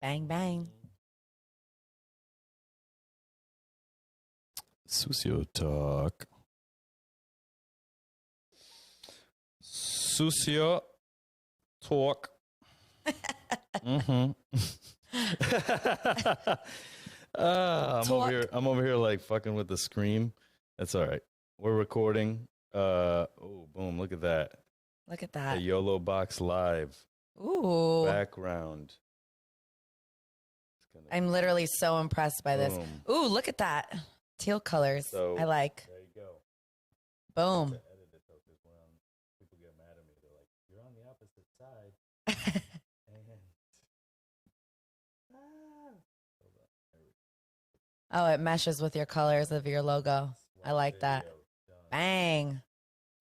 Bang, bang. Sucio Talk. Sucio Talk. I'm over here like fucking with the screen. That's all right. We're recording. Oh, boom! Look at that. Look at that. A YOLO box live. Ooh. Background. I'm literally so impressed by this. Ooh, look at that. Teal colors. So, I like. There you go. Boom. To edit it though, because when people get mad at me, they're like, "You're on the opposite side." Oh, it meshes with your colors of your logo. I like that. Bang.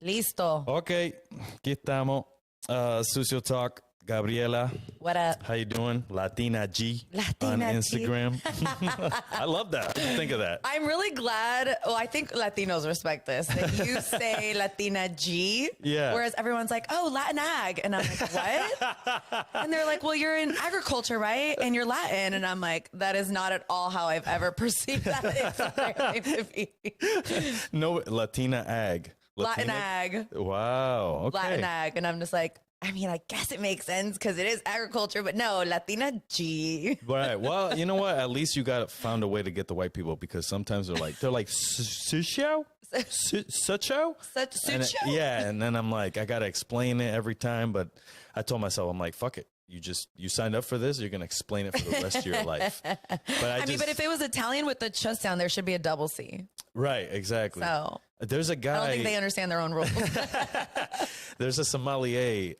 Listo. Okay, aquí estamos. Sucio Talk. Gabriela, what up? How you doing? Latina G Latina on G. Instagram. I love that. What do you think of that? I'm really glad. Well, I think Latinos respect this. That you say Latina G, whereas everyone's like, "Oh, Latin ag," and I'm like, "What?" And they're like, "Well, you're in agriculture, right? And you're Latin," and I'm like, "That is not at all how I've ever perceived that." No, Latina ag. Latin ag. Wow. Okay. Latin ag, and I'm just like, I mean, I guess it makes sense because it is agriculture, but no, Latina G. Right. Well, you know what? At least you found a way to get the white people, because sometimes they're like Sucio? Sucio? Yeah. And then I'm like, I got to explain it every time. But I told myself, I'm like, fuck it. You signed up for this. You're going to explain it for the rest of your life. But I mean, but if it was Italian with the ch sound, there should be a double C. Right. Exactly. So there's a guy. I don't think they understand their own rules. There's a sommelier.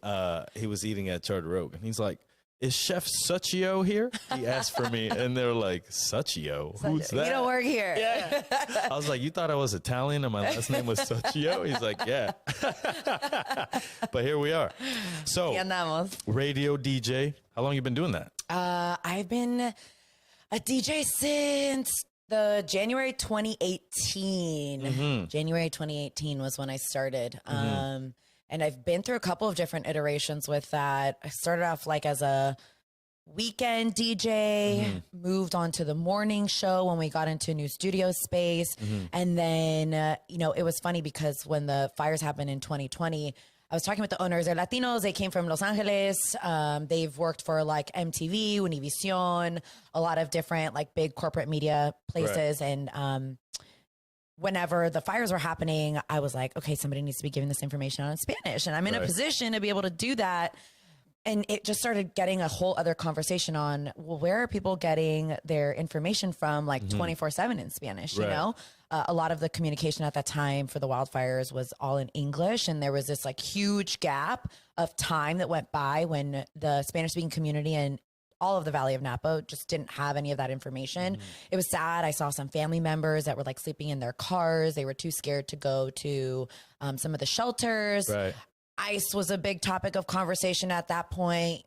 He was eating at Charter Oak, and he's like, "Is Chef Sucio here?" He asked for me, and they're like, "Sucio? Who's that? You don't work here." Yeah. I was like, "You thought I was Italian and my last name was Sucio?" He's like, "Yeah." But here we are. So, radio DJ. How long you been doing that? I've been a DJ since the January 2018. Mm-hmm. January 2018 was when I started. And I've been through a couple of different iterations with that. I started off like as a weekend DJ, moved on to the morning show when we got into a new studio space. And then, it was funny because when the fires happened in 2020, I was talking with the owners. They're Latinos. They came from Los Angeles. They've worked for like MTV, Univision, a lot of different like big corporate media places. Right. And whenever the fires were happening, I was like, okay, somebody needs to be giving this information in Spanish. And I'm in a position to be able to do that. And it just started getting a whole other conversation on, well, where are people getting their information from, like 24/7 in Spanish, you know? A lot of the communication at that time for the wildfires was all in English. And there was this like huge gap of time that went by when the Spanish speaking community and all of the Valley of Napa just didn't have any of that information. It was sad. I saw some family members that were like sleeping in their cars. They were too scared to go to some of the shelters. Right. ICE was a big topic of conversation at that point.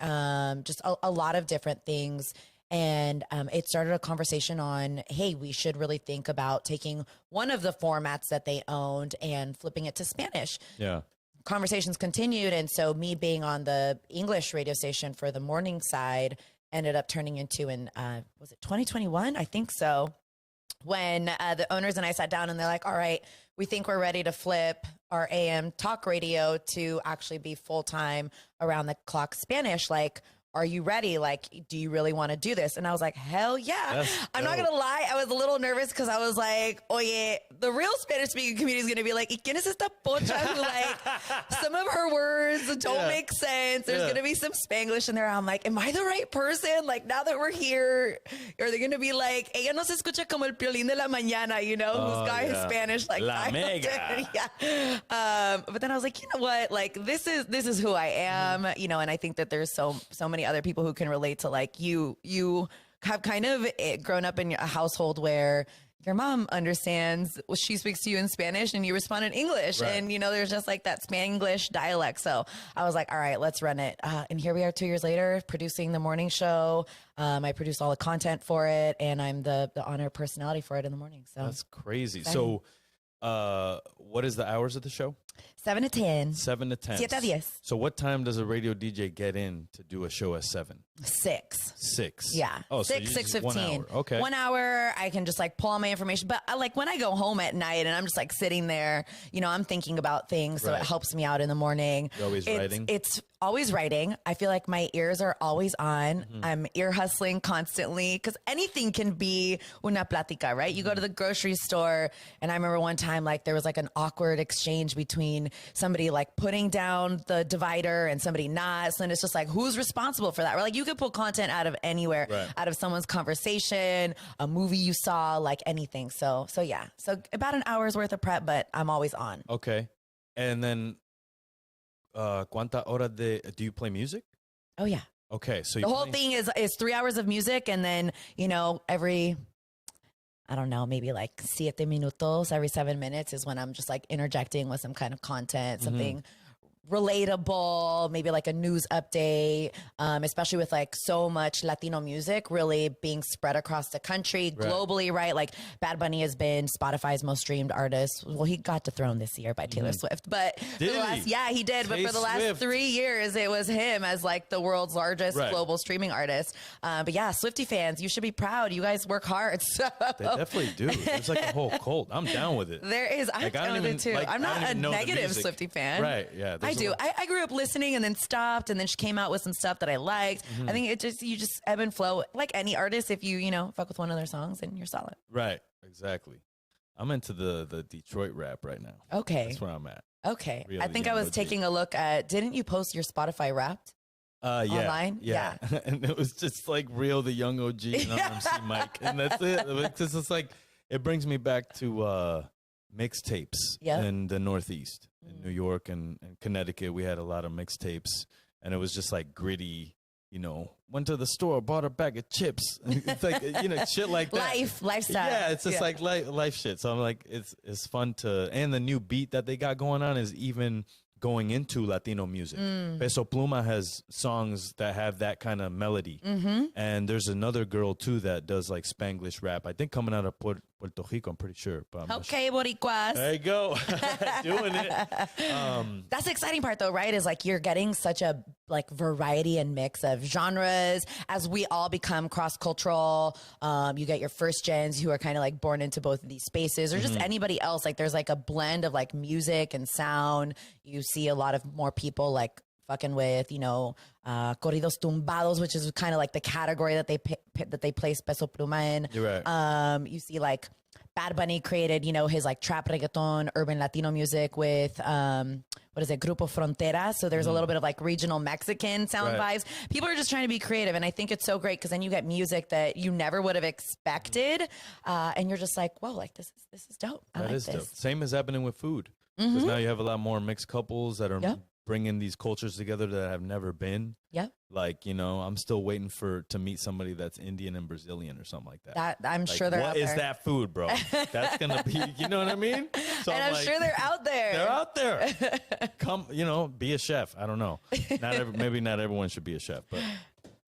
Just a lot of different things. And it started a conversation on, hey, we should really think about taking one of the formats that they owned and flipping it to Spanish. Yeah. Conversations continued. And so me being on the English radio station for the morning side ended up turning into was it 2021? I think so. When the owners and I sat down and they're like, all right, we think we're ready to flip our AM talk radio to actually be full-time around the clock Spanish. Like, are you ready? Like, do you really want to do this? And I was like, hell yeah. I'm not going to lie. I was a little nervous because I was like, oye, the real Spanish speaking community is going to be like, ¿Y quién es esta pocha? Who like, some of her words don't make sense. There's going to be some Spanglish in there. I'm like, am I the right person? Like, now that we're here, are they going to be like, ella no se escucha como el piolín de la mañana, you know, who's got his Spanish like La Mega. But then I was like, you know what? Like, this is who I am, you know, and I think that there's so many other people who can relate to like you have kind of grown up in a household where your mom understands, well, she speaks to you in Spanish and you respond in English. Right. And, you know, there's just like that Spanglish dialect. So I was like, all right, let's run it. And here we are 2 years later producing the morning show. I produce all the content for it and I'm the honor personality for it in the morning. So that's crazy. Exciting. So what is the hours of the show? 7 to 10. 7 to 10. 7 a 10. So what time does a radio DJ get in to do a show at 7? 6. 6. Yeah. Oh, 6, so 6:15. 1 hour. Okay. 1 hour, I can just like pull all my information. But like when I go home at night and I'm just like sitting there, you know, I'm thinking about things. So it helps me out in the morning. You're always writing? It's always writing. I feel like my ears are always on. I'm ear hustling constantly because anything can be una plática, right? You go to the grocery store and I remember one time like there was like an awkward exchange between somebody like putting down the divider and somebody not. So then it's just like, who's responsible for that? Or like you could pull content out of anywhere, out of someone's conversation, a movie you saw, like anything. So yeah. So about an hour's worth of prep, but I'm always on. Okay. And then ¿cuánta horas do you play music? Oh yeah. Okay. So the whole thing is 3 hours of music. And then, you know, every, I don't know, maybe like 7 minutos, every 7 minutes is when I'm just like interjecting with some kind of content, something relatable, maybe like a news update, especially with like so much Latino music really being spread across the country globally, right? Like Bad Bunny has been Spotify's most streamed artist. Well, he got dethroned this year by Taylor Swift, but yeah, he did. But for the last 3 years, it was him as like the world's largest global streaming artist. But yeah, Swiftie fans, you should be proud. You guys work hard. So. They definitely do. There's like a whole cult. I'm down with it. There is. I'm down with it too. Like, I'm not a negative Swiftie fan. Right. Yeah. I grew up listening and then stopped, and then she came out with some stuff that I liked. I think you just ebb and flow like any artist. If you fuck with one of their songs, then you're solid. Right, exactly. I'm into the Detroit rap right now. Okay, that's where I'm at. Okay, really I think I was taking a look at. Didn't you post your Spotify Wrapped? Online? Yeah. And it was just like Real the Young OG and RMC Mike, and that's it. Because it's like it brings me back to mixtapes in the Northeast. In New York and Connecticut, we had a lot of mixtapes, and it was just like gritty, went to the store, bought a bag of chips. It's like, shit like that. Lifestyle. Yeah, it's just like life shit. So I'm like, it's fun and the new beat that they got going on is even going into Latino music. Peso Pluma has songs that have that kind of melody. And there's another girl too that does like Spanglish rap. I think coming out of Puerto Rico, I'm pretty sure. But okay, Boricuas. There you go. Doing it. That's the exciting part though, right? Is like you're getting such a like variety and mix of genres as we all become cross-cultural. You get your first gens who are kind of like born into both of these spaces, or just anybody else. Like there's like a blend of like music and sound. You see a lot of more people like fucking with, corridos tumbados, which is kind of like the category that they place Peso Pluma in. You're right. You see like Bad Bunny created, his like trap reggaeton, urban Latino music with, Grupo Frontera. So there's a little bit of like regional Mexican sound vibes. People are just trying to be creative. And I think it's so great because then you get music that you never would have expected. And you're just like, whoa, like this is dope. I like this. Dope. Same as happening with food. Because now you have a lot more mixed couples that are bringing these cultures together that have never been. Yeah. Like, I'm still waiting to meet somebody that's Indian and Brazilian or something like that. I'm like, sure they're out there. What is that food, bro? That's going to be, you know what I mean? So and I'm like, sure they're out there. They're out there. Come, be a chef. I don't know. Maybe not everyone should be a chef, but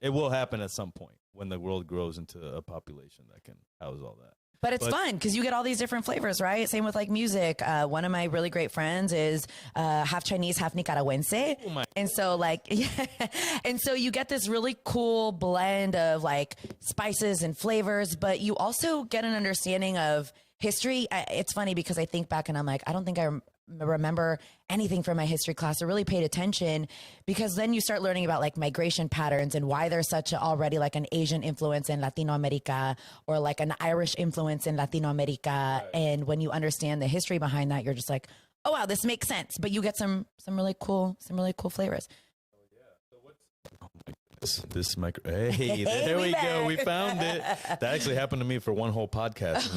it will happen at some point when the world grows into a population that can house all that. But it's fun because you get all these different flavors, right? Same with like music. One of my really great friends is half Chinese, half Nicaraguense. Oh and so and so you get this really cool blend of like spices and flavors, but you also get an understanding of history. It's funny because I think back and I'm like, I don't think I remember anything from my history class or really paid attention, because then you start learning about like migration patterns and why there's such already like an Asian influence in Latino America or like an Irish influence in Latino America. Right. And when you understand the history behind that, you're just like, oh wow, this makes sense. But you get some really cool flavors. This micro. Hey, there we go. We found it. That actually happened to me for one whole podcast.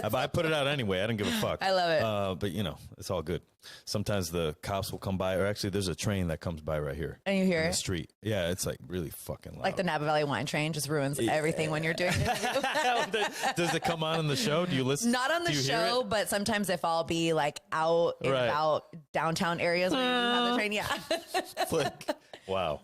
I put it out anyway. I don't give a fuck. I love it. But it's all good. Sometimes the cops will come by, or actually there's a train that comes by right here. And you hear it? The street. Yeah, it's like really fucking loud. Like the Napa Valley wine train just ruins everything when you're doing it. Does it come on in the show? Do you listen? Not on the show, but sometimes if I'll be like out in about downtown areas where you have the train. Yeah. Flick. Wow.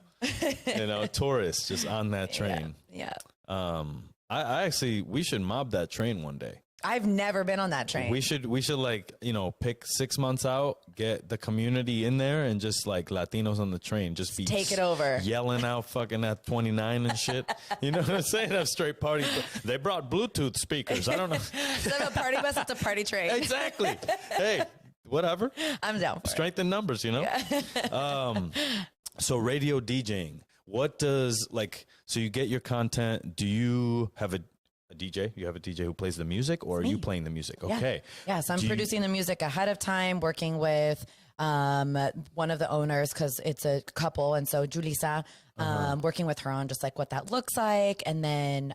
Tourists just on that train. Yeah. I actually, we should mob that train one day. I've never been on that train. We should like, pick 6 months out, get the community in there, and just like Latinos on the train, just be take it over, yelling out fucking at 29 and shit. You know what I'm saying? Have straight party. They brought Bluetooth speakers. I don't know. Instead of a party bus, it's a party train. Exactly. Hey, whatever. I'm down for Strength in numbers, Yeah. So radio DJing. What does so you get your content? Do you have a DJ? You have a DJ who plays the music, or are you playing the music? Okay. Yeah, so I'm producing the music ahead of time, working with one of the owners because it's a couple. And so Julissa, working with her on just like what that looks like. And then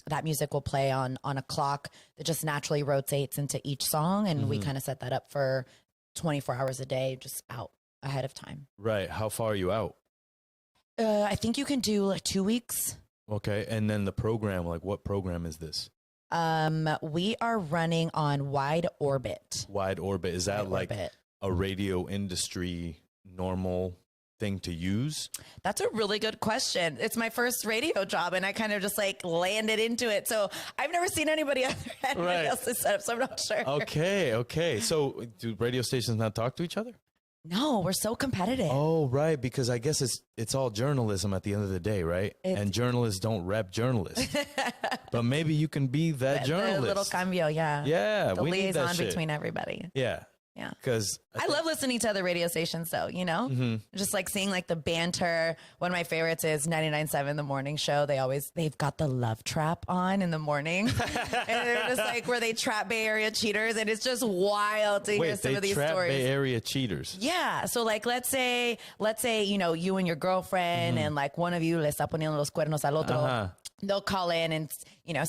that music will play on a clock that just naturally rotates into each song. And we kind of set that up for 24 hours a day, just out ahead of time. Right. How far are you out? I think you can do like 2 weeks. Okay. And then the program, like what program is this? We are running on Wide Orbit. Wide Orbit. Is that like a radio industry normal thing to use? That's a really good question. It's my first radio job and I kind of just like landed into it. So I've never seen anybody else's setup, so I'm not sure. Okay. So do radio stations not talk to each other? No, we're so competitive. Oh, right. Because I guess it's all journalism at the end of the day, right? And journalists don't rep journalists. But maybe you can be that journalist. The little cambio, yeah. Yeah. The we liaison need that shit between everybody. Yeah. Yeah. Because I love listening to other radio stations though, just like seeing like the banter. One of my favorites is 99.7, the morning show. They've got the Love Trap on in the morning. And they're just like where they trap Bay Area cheaters. And it's just wild to hear some of these stories. Bay Area cheaters. Yeah. So like, let's say, you and your girlfriend and like one of you le está poniendo los cuernos al otro. They'll call in and,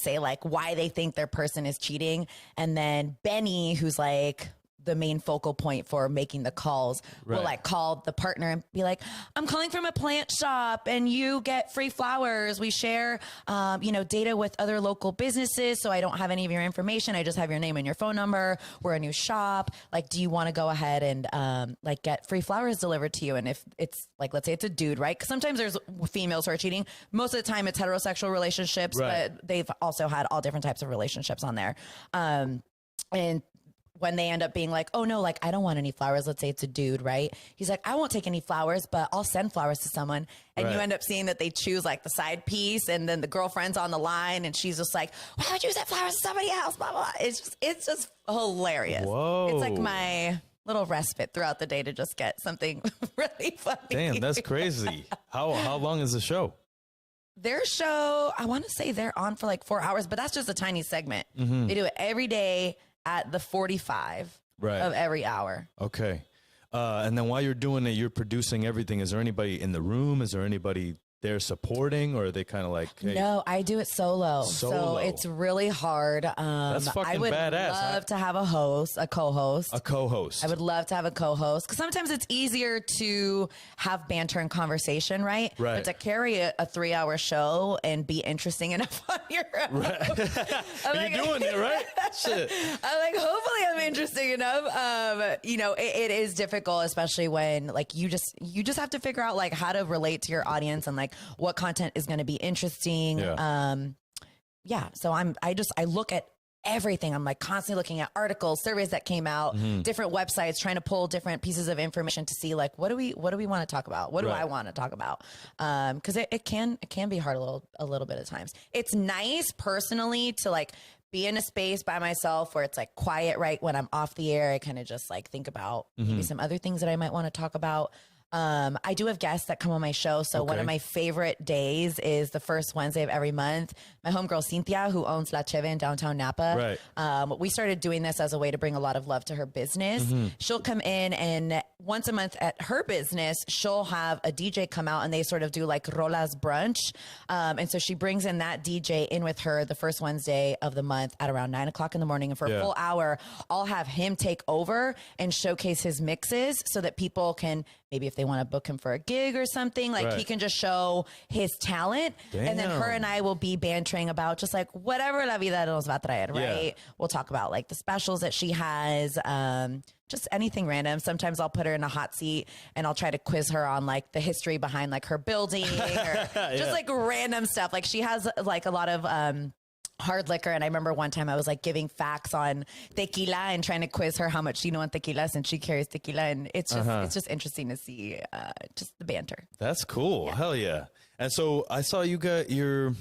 say like why they think their person is cheating. And then Benny, who's like the main focal point for making the calls, will like call the partner and be like, I'm calling from a plant shop and you get free flowers. We share, data with other local businesses. So I don't have any of your information. I just have your name and your phone number. We're a new shop. Like, do you want to go ahead and get free flowers delivered to you? And if it's like, let's say it's a dude, right? Because sometimes there's females who are cheating. Most of the time it's heterosexual relationships, but they've also had all different types of relationships on there. And when they end up being like, oh no, like I don't want any flowers. Let's say it's a dude, right? He's like, I won't take any flowers, but I'll send flowers to someone. And you end up seeing that they choose like the side piece and then the girlfriend's on the line and she's just like, why would you send flowers to somebody else? Blah, blah, blah. It's just hilarious. Whoa. It's like my little respite throughout the day to just get something really funny. Damn, that's crazy. How long is the show? Their show, I want to say they're on for like 4 hours, but that's just a tiny segment. They do it every day at the 45 of every hour. Okay. And then while you're doing it, you're producing everything. Is there anybody in the room? Is there anybody there supporting, or are they kind of like, hey? No, I do it solo. So it's really hard. That's fucking I would badass. love to have a co-host. I would love to have a co-host because sometimes it's easier to have banter and conversation, right? But to carry a 3-hour show and be interesting enough on your own. You're doing it, right? Shit. I'm like, hopefully I'm interesting enough. It is difficult, especially when like you just have to figure out like how to relate to your audience and like what content is going to be interesting. So I look at everything. I'm like constantly looking at articles, surveys that came out, different websites, trying to pull different pieces of information to see like, what do we want to talk about? What do I want to talk about? Cause it can be hard a little bit of times. It's nice personally to like be in a space by myself where it's like quiet, right? When I'm off the air, I kind of just like think about maybe some other things that I might want to talk about. I do have guests that come on my show. So one of my favorite days is the first Wednesday of every month. My homegirl, Cynthia, who owns La Cheve in downtown Napa. We started doing this as a way to bring a lot of love to her business. She'll come in and once a month at her business, she'll have a DJ come out and they sort of do like Rolas brunch. And so she brings in that DJ in with her the first Wednesday of the month at around 9 o'clock in the morning. And for a full hour, I'll have him take over and showcase his mixes so that people can, maybe if they want to book him for a gig or something, like he can just show his talent. And then her and I will be bantering about just like whatever la vida nos va a traer, right? We'll talk about like the specials that she has, just anything random. Sometimes I'll put her in a hot seat and I'll try to quiz her on like the history behind like her building or just like random stuff. Like she has like a lot of, hard liquor. And I remember one time I was like giving facts on tequila and trying to quiz her how much she knew on tequila since she carries tequila. And it's just interesting to see just the banter. That's cool. Yeah. Hell yeah. And so I saw you're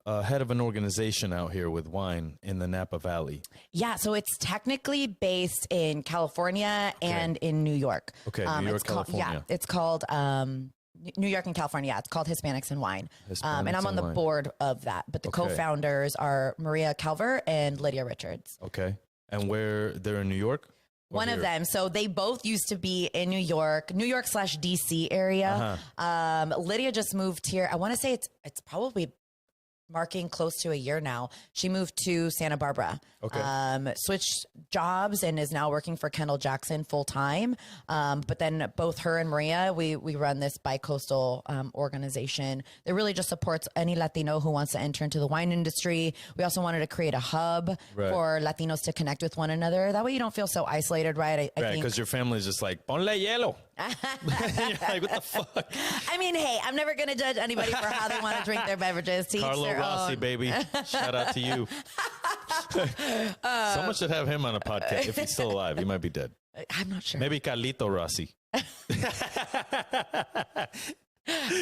head of an organization out here with wine in the Napa Valley. Yeah. So it's technically based in California and in New York. Okay. New York, California. It's called New York and California. Yeah, it's called Hispanics and Wine. And I'm on the board of that. But the co-founders are Maria Calver and Lydia Richards. Okay. And they're in New York? One of them. So they both used to be in New York / DC area. Lydia just moved here. I want to say it's probably marking close to a year now. She moved to Santa Barbara, switched jobs and is now working for Kendall Jackson full time. But then both her and Maria, we run this bi-coastal organization that really just supports any Latino who wants to enter into the wine industry. We also wanted to create a hub for Latinos to connect with one another. That way you don't feel so isolated, right? I think because your family is just like, ponle hielo. You're like, what the fuck? I mean, hey, I'm never going to judge anybody for how they want to drink their beverages. Carlo Rossi, baby. Shout out to you. Someone should have him on a podcast if he's still alive. He might be dead. I'm not sure. Maybe Carlito Rossi.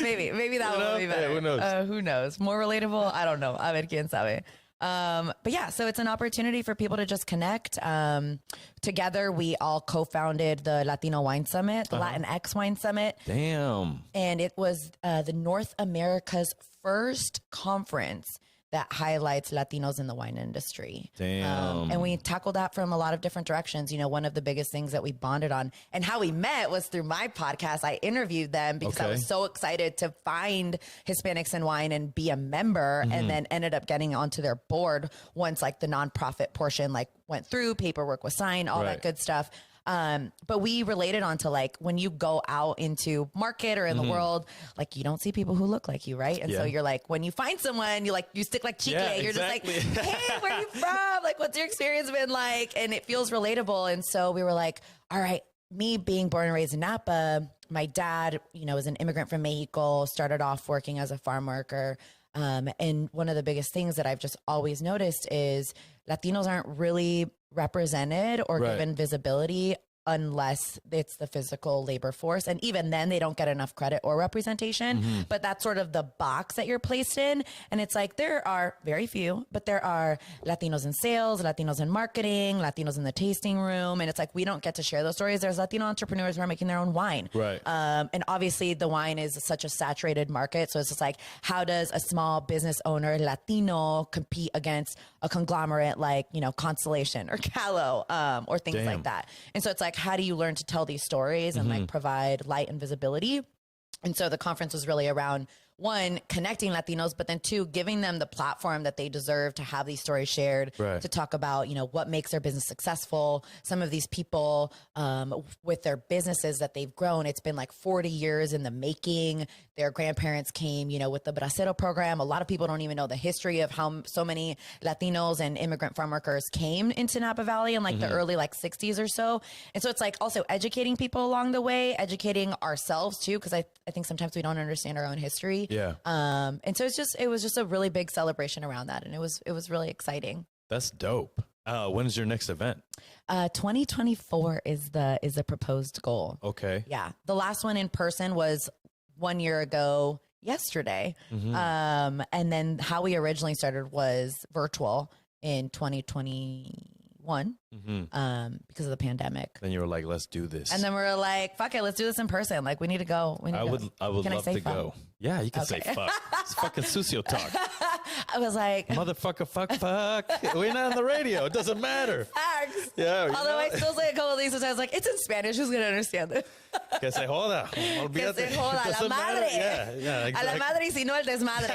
Maybe that would be better. Yeah, who knows? More relatable? I don't know. A ver quién sabe. But yeah, so it's an opportunity for people to just connect. Together, we all co-founded the Latino Wine Summit, the LatinX Wine Summit. Damn. And it was the North America's first conference that highlights Latinos in the wine industry. Damn. And we tackled that from a lot of different directions. You know, one of the biggest things that we bonded on and how we met was through my podcast. I interviewed them because I was so excited to find Hispanics in Wine and be a member, and then ended up getting onto their board once like the nonprofit portion like went through, paperwork was signed, all that good stuff. But we related on to like when you go out into market or in the world, like you don't see people who look like you, right? And so you're like, when you find someone, you stick like chicle. You're just like, hey, where are you from? Like, what's your experience been like? And it feels relatable. And so we were like, all right, me being born and raised in Napa, my dad, was an immigrant from Mexico, started off working as a farm worker. And one of the biggest things that I've just always noticed is Latinos aren't really represented or given visibility unless it's the physical labor force. And even then they don't get enough credit or representation, but that's sort of the box that you're placed in. And it's like, there are very few, but there are Latinos in sales, Latinos in marketing, Latinos in the tasting room. And it's like, we don't get to share those stories. There's Latino entrepreneurs who are making their own wine. Right. And obviously the wine is such a saturated market. So it's just like, how does a small business owner Latino compete against a conglomerate like, Constellation or Callo, or things like that. And so it's like, how do you learn to tell these stories and like provide light and visibility? And so the conference was really around, one, connecting Latinos, but then two, giving them the platform that they deserve to have these stories shared, to talk about, what makes their business successful. Some of these people with their businesses that they've grown, it's been like 40 years in the making. Their grandparents came, with the Bracero program. A lot of people don't even know the history of how so many Latinos and immigrant farm workers came into Napa Valley in like the early 60s or so. And so it's like also educating people along the way, educating ourselves too, because I think sometimes we don't understand our own history. Yeah. And so it was just a really big celebration around that. And it was really exciting. That's dope. When's your next event? 2024 is the proposed goal. Okay. Yeah. The last one in person was 1 year ago yesterday. And then how we originally started was virtual in 2021. Because of the pandemic. Then you were like, let's do this. And then we were like, fuck it, let's do this in person. Like, we need to go. I would love to go. Yeah, you can say fuck. It's fucking Sucio Talked. I was like, motherfucker, fuck. We're not on the radio. It doesn't matter. Facts. Yeah. Although I still say a couple of these sometimes, like, it's in Spanish. Who's going to understand it? Que se joda. Que se joda. La madre. Yeah, exactly. A la madre, si no el desmadre.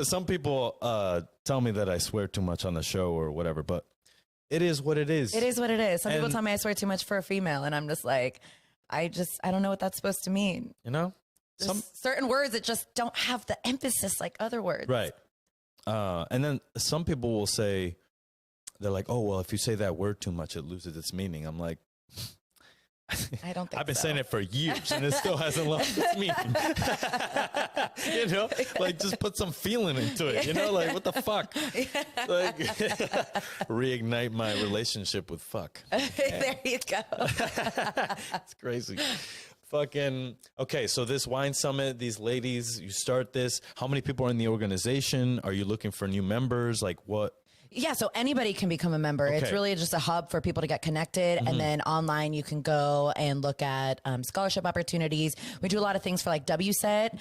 Some people tell me that I swear too much on the show or whatever, but it is what it is. It is what it is. Some people tell me I swear too much for a female, and I'm just like, I don't know what that's supposed to mean. Certain words that just don't have the emphasis like other words. Right. And then some people will say, they're like, oh, well, if you say that word too much, it loses its meaning. I'm like, I don't think I've been saying it for years and it still hasn't lost its meaning. You know, like just put some feeling into it, you know, like what the fuck? Like reignite my relationship with fuck. There you go. It's crazy. Fucking okay. So this wine summit, these ladies, you start this. How many people are in the organization? Are you looking for new members? Like what? Yeah, so anybody can become a member. Okay. It's really just a hub for people to get connected. And then online, you can go and look at scholarship opportunities. We do a lot of things for like WSET.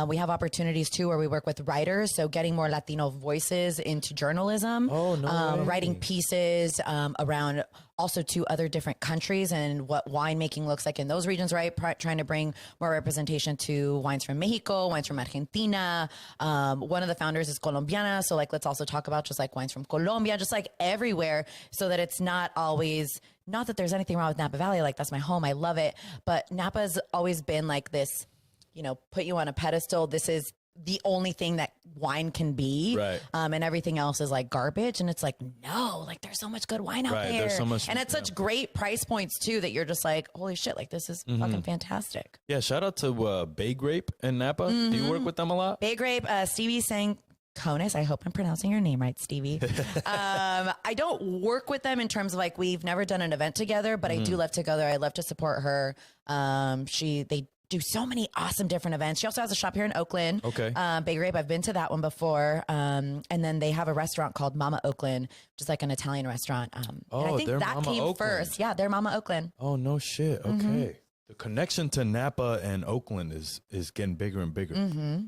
We have opportunities too where we work with writers. So getting more Latino voices into journalism. Oh, no way. Writing pieces around also to other different countries and what winemaking looks like in those regions, right? Trying to bring more representation to wines from Mexico, wines from Argentina. One of the founders is Colombiana. So like, let's also talk about just like wines from Colombia, just like everywhere, so that it's not always, not that there's anything wrong with Napa Valley. Like that's my home. I love it. But Napa's always been like this, you know, put you on a pedestal. This is the only thing that wine can be. Right. And everything else is like garbage. And it's like, no, like there's so much good wine out there. There's so much, and it's such great price points too, that you're just like, holy shit, like this is fucking fantastic. Yeah. Shout out to Bay Grape in Napa. Do you work with them a lot? Bay Grape, Stevie Sankonis. I hope I'm pronouncing your name right, Stevie. I don't work with them in terms of like, we've never done an event together, but I do love to go there. I love to support her. They do so many awesome different events. She also has a shop here in Oakland. Okay. Bay Grape. I've been to that one before. And then they have a restaurant called Mama Oakland, which is like an Italian restaurant. And I think they're that Mama came Oakland. first. Yeah, they're Mama Oakland. Oh, no shit. Okay. The connection to Napa and Oakland is getting bigger and bigger.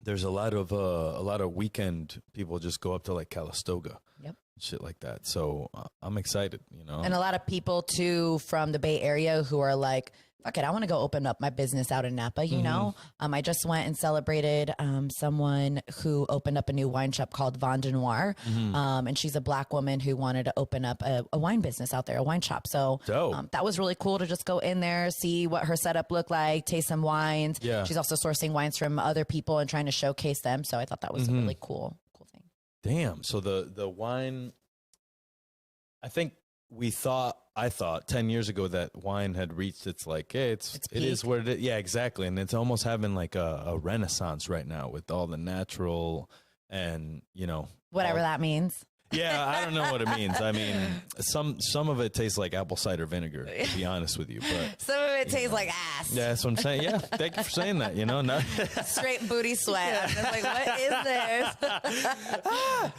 There's a lot of weekend people just go up to like Calistoga. Yep. Shit like that. So I'm excited, you know. And a lot of people too from the Bay Area who are like, fuck it, I want to go open up my business out in Napa, you know? I just went and celebrated someone who opened up a new wine shop called Vin Noir. And she's a Black woman who wanted to open up a wine business out there, a wine shop. So that was really cool to just go in there, see what her setup looked like, taste some wines. Yeah. She's also sourcing wines from other people and trying to showcase them. So I thought that was a really cool thing. Damn. So the wine, I thought 10 years ago that wine had reached its like, hey, it is what it is. Yeah, exactly. And it's almost having like a renaissance right now with all the natural and, you know. Whatever that means. Yeah, I don't know what it means. I mean, some of it tastes like apple cider vinegar, to be honest with you. But some of it tastes like ass. Yeah, that's what I'm saying. Yeah, thank you for saying that. You know, straight booty sweat. I'm just like, what is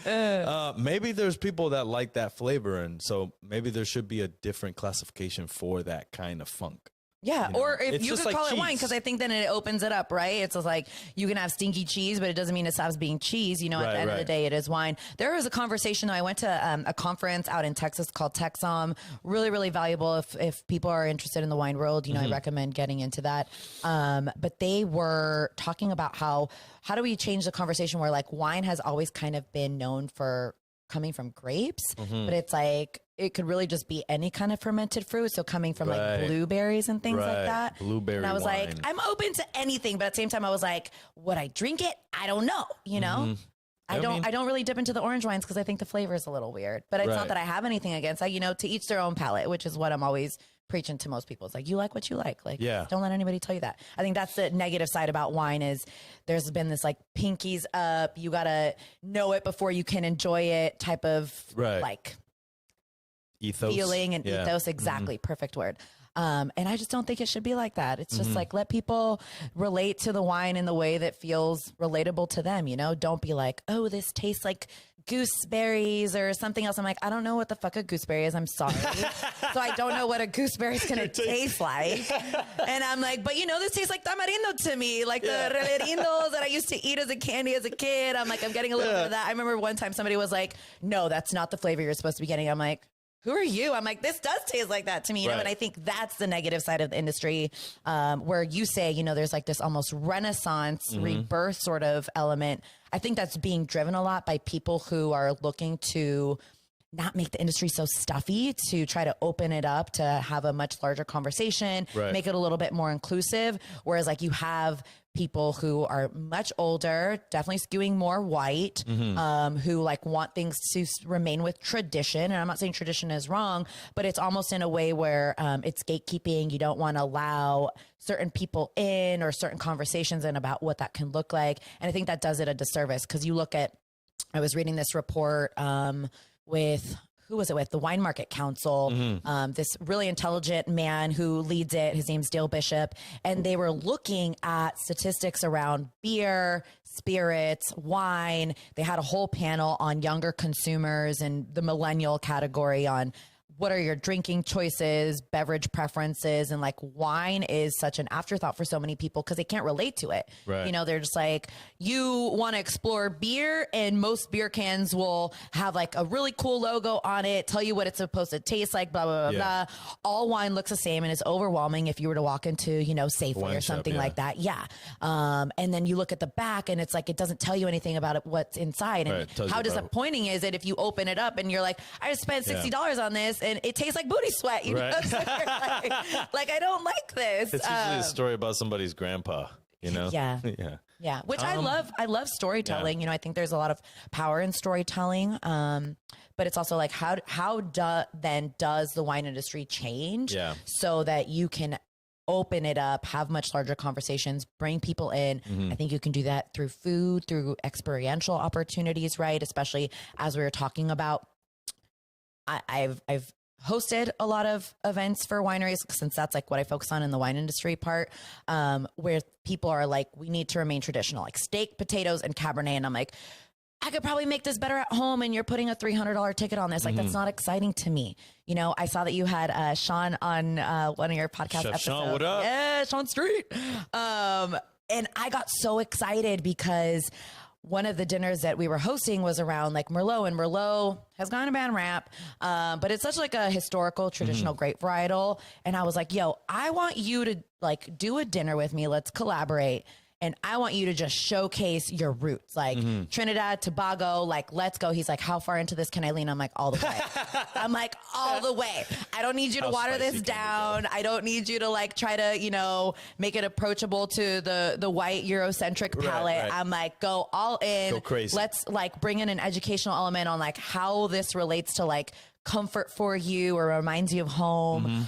this? Maybe there's people that like that flavor, and so maybe there should be a different classification for that kind of funk. Yeah, you know? or if you could call it wine, cheese. because I think then it opens it up, right? It's just like you can have stinky cheese, but it doesn't mean it stops being cheese. You know, at the end of the day, it is wine. There was a conversation, though. I went to a conference out in Texas called Texom. Really, really valuable if people are interested in the wine world. You know, I recommend getting into that. But they were talking about how do we change the conversation where like wine has always kind of been known for coming from grapes, but it's like it could really just be any kind of fermented fruit. So coming from like blueberries and things like that. Blueberry and I was wine. like, I'm open to anything, but at the same time, I was like, would I drink it? I don't know. You know, I don't really dip into the orange wines because I think the flavor is a little weird. But it's not that I have anything against that. You know, to each their own palate, which is what I'm always preaching to most people. It's like, you like what you like. Like, don't let anybody tell you that. I think that's the negative side about wine is there's been this like pinkies up. You got to know it before you can enjoy it type of like ethos. Feeling and ethos. Exactly. Perfect word. And I just don't think it should be like that. It's just like, let people relate to the wine in the way that feels relatable to them. You know, don't be like, oh, this tastes like gooseberries or something else. I'm like, I don't know what the fuck a gooseberry is. I'm sorry. So I don't know what a gooseberry is going to taste like. And I'm like, but you know, this tastes like tamarindo to me. Like the relerindos that I used to eat as a candy as a kid. I'm like, I'm getting a little bit of that. I remember one time somebody was like, no, that's not the flavor you're supposed to be getting. I'm like, who are you? I'm like, this does taste like that to me, you know? And I think that's the negative side of the industry, where you say, you know, there's like this almost renaissance, rebirth sort of element. I think that's being driven a lot by people who are looking to not make the industry so stuffy, to try to open it up, to have a much larger conversation, make it a little bit more inclusive. Whereas like you have people who are much older, definitely skewing more white, who like want things to remain with tradition. And I'm not saying tradition is wrong, but it's almost in a way where it's gatekeeping. You don't want to allow certain people in or certain conversations in about what that can look like. And I think that does it a disservice, because you look at, I was reading this report with, who was it with? The Wine Market Council, this really intelligent man who leads it. His name's Dale Bishop. And they were looking at statistics around beer, spirits, wine. They had a whole panel on younger consumers and the millennial category on what are your drinking choices, beverage preferences, and like wine is such an afterthought for so many people because they can't relate to it. Right. You know, they're just like, you want to explore beer, and most beer cans will have like a really cool logo on it, tell you what it's supposed to taste like, blah, blah, blah, blah. All wine looks the same and is overwhelming if you were to walk into, you know, Safeway or something like that. Yeah. And then you look at the back and it's like, it doesn't tell you anything about it, what's inside. And how disappointing is it if you open it up and you're like, I just spent $60 on this, and it tastes like booty sweat, you know? So you're like, I don't like this. It's usually a story about somebody's grandpa, you know? Yeah. Yeah. Which I love. I love storytelling. You know, I think there's a lot of power in storytelling. But it's also like, how does the wine industry change so that you can open it up, have much larger conversations, bring people in. I think you can do that through food, through experiential opportunities, right? Especially as we were talking about, I've hosted a lot of events for wineries, since that's like what I focus on in the wine industry part, where people are like, we need to remain traditional, like steak, potatoes, and Cabernet. And I'm like, I could probably make this better at home, and you're putting a $300 ticket on this. Like, that's not exciting to me. You know, I saw that you had Sean on one of your podcast episodes. Sean, what up? Yeah, Sean Street. And I got so excited because one of the dinners that we were hosting was around like Merlot, and Merlot has gotten a bad rap, but it's such like a historical, traditional grape varietal. And I was like, yo, I want you to like do a dinner with me. Let's collaborate. And I want you to just showcase your roots, like Trinidad, Tobago, like, let's go. He's like, how far into this can I lean? I'm like, all the way. I'm like, all the way. I don't need you to water this down. I don't need you to like try to, you know, make it approachable to the white Eurocentric palate. Right. I'm like, go all in. Go crazy. Let's like bring in an educational element on like how this relates to like comfort for you or reminds you of home.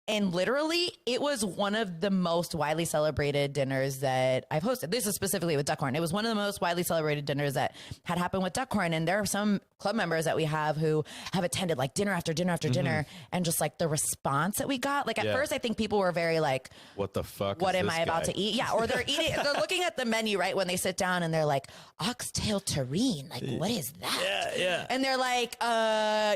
And literally, it was one of the most widely celebrated dinners that I've hosted. This is specifically with Duckhorn. It was one of the most widely celebrated dinners that had happened with Duckhorn. And there are some club members that we have who have attended like dinner after dinner after dinner. And just like the response that we got, like at first, I think people were very like, what the fuck? What am I about to eat? Yeah. Or they're looking at the menu, right? When they sit down and they're like, oxtail terrine. Like, what is that? Yeah. And they're like,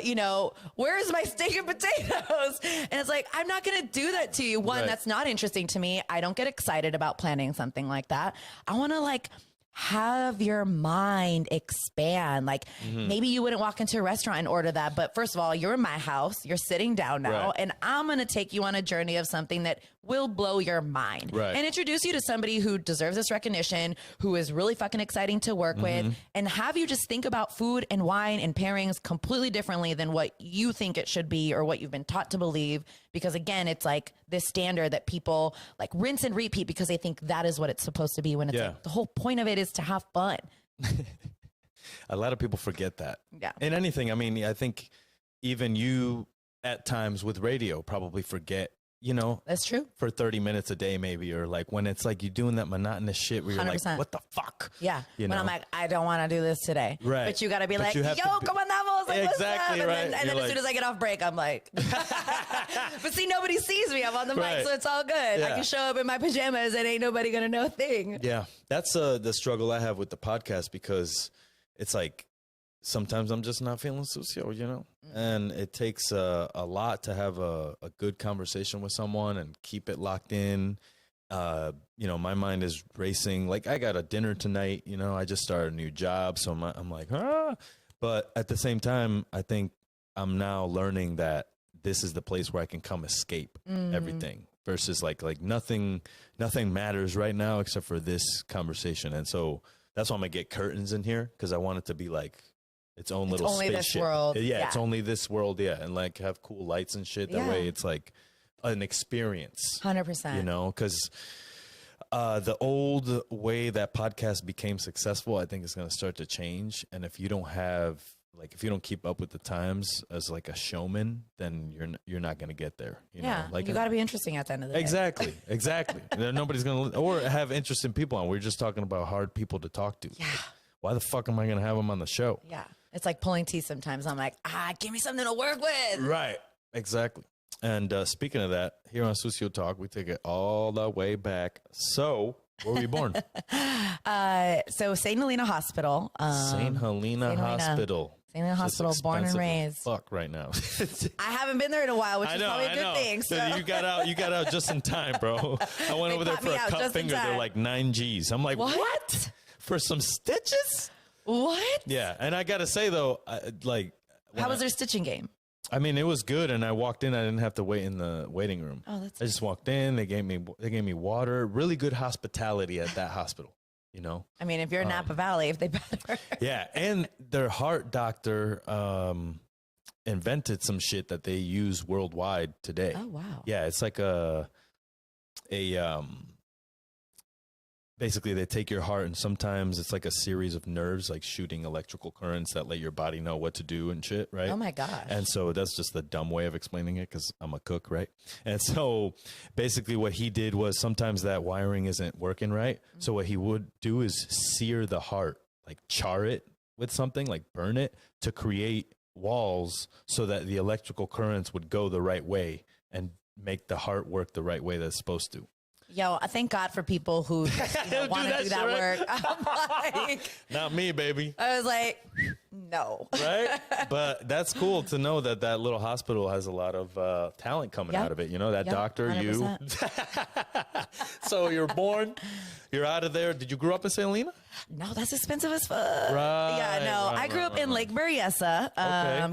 you know, where's my steak and potatoes? And it's like, I'm not going to do that to you. One, that's not interesting to me. I don't get excited about planning something like that. I want to like have your mind expand. Like maybe you wouldn't walk into a restaurant and order that, but first of all, you're in my house, you're sitting down now, and I'm going to take you on a journey of something that will blow your mind and introduce you to somebody who deserves this recognition, who is really fucking exciting to work with, and have you just think about food and wine and pairings completely differently than what you think it should be or what you've been taught to believe. Because again, it's like this standard that people like rinse and repeat because they think that is what it's supposed to be, when it's like, the whole point of it is to have fun. A lot of people forget that. Yeah. In anything, I mean, I think even you at times with radio probably forget, you know, that's true, for 30 minutes a day, maybe, or like when it's like you're doing that monotonous shit where you're 100%. Like, what the fuck? Yeah. You when know? I'm like, I don't want to do this today. Right. But you got to be like, yo, come on, Navos. Like, exactly. What's up? Right. And then as soon as I get off break, I'm like, but see, nobody sees me. I'm on the mic, so it's all good. I can show up in my pajamas and ain't nobody going to know a thing. Yeah. That's the struggle I have with the podcast, because it's like, sometimes I'm just not feeling Sucio, you know, and it takes a lot to have a good conversation with someone and keep it locked in. You know, my mind is racing. Like, I got a dinner tonight, you know, I just started a new job. So I'm like, but at the same time, I think I'm now learning that this is the place where I can come escape everything, versus like nothing matters right now except for this conversation. And so that's why I'm gonna get curtains in here, because I want it to be like its own little only spaceship. This world. Yeah, it's only this world. Yeah, and like have cool lights and shit. That way, it's like an experience. 100%. You know, because The old way that podcast became successful, I think, is going to start to change. And if you don't have, like, if you don't keep up with the times as like a showman, then you're not going to get there. You know? Like, you got to be interesting at the end of the day. Exactly. Nobody's going to, or have interesting people on. We're just talking about hard people to talk to. Yeah. Why the fuck am I going to have them on the show? Yeah. It's like pulling teeth sometimes. I'm like, give me something to work with. Right. Exactly. And speaking of that, here on Sucio Talk, we take it all the way back. So, where were you born? So St. Helena Hospital. St. Helena Hospital. St. Helena Hospital, born and raised. Fuck right now. I haven't been there in a while, which is probably a good thing. So. You got out just in time, bro. I went over there for a cut finger. They're like 9 G's. I'm like, what? For some stitches? What? Yeah, and I got to say though, how was their stitching game? I mean, it was good, and I walked in. I didn't have to wait in the waiting room. Oh, that's. I just walked in. They gave me water. Really good hospitality at that hospital. You know. I mean, if you're in Napa Valley, if they better. Yeah, and their heart doctor invented some shit that they use worldwide today. Oh wow. Yeah, it's like basically, they take your heart, and sometimes it's like a series of nerves, like shooting electrical currents that let your body know what to do and shit, right? Oh, my gosh. And so that's just the dumb way of explaining it because I'm a cook, right? And so basically what he did was sometimes that wiring isn't working right. Mm-hmm. So what he would do is sear the heart, like char it with something, like burn it to create walls so that the electrical currents would go the right way and make the heart work the right way that it's supposed to. Yo, I thank God for people who want to do that work. I'm like, not me, baby. I was like, no. Right? But that's cool to know that that little hospital has a lot of talent coming out of it. You know, that doctor, 100%. You. So you're born, you're out of there. Did you grow up in St. Helena? No, that's expensive as fuck. Right. Yeah, no. I grew up in Lake Berryessa.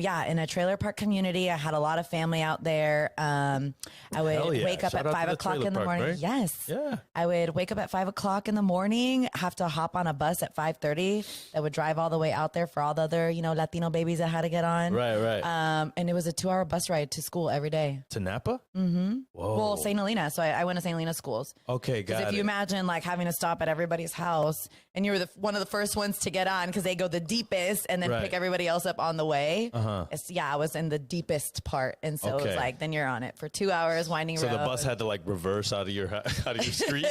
Yeah, in a trailer park community. I had a lot of family out there. I would wake up at 5 o'clock in the morning. Right? Yes. Yeah. I would wake up at 5 o'clock in the morning, have to hop on a bus at 5:30 that would drive all the way out there for all the other, Latino babies that had to get on. Right. And it was a 2-hour bus ride to school every day. To Napa? Mm-hmm. Whoa. Well, St. Helena. So I went to St. Helena schools. Okay, got it. Because if you imagine like having to stop at everybody's house and you're one of the first ones to get on because they go the deepest and then pick everybody else up on the way. I was in the deepest part. And so it was like, then you're on it for 2 hours, winding road. So the bus had to like reverse out of your street?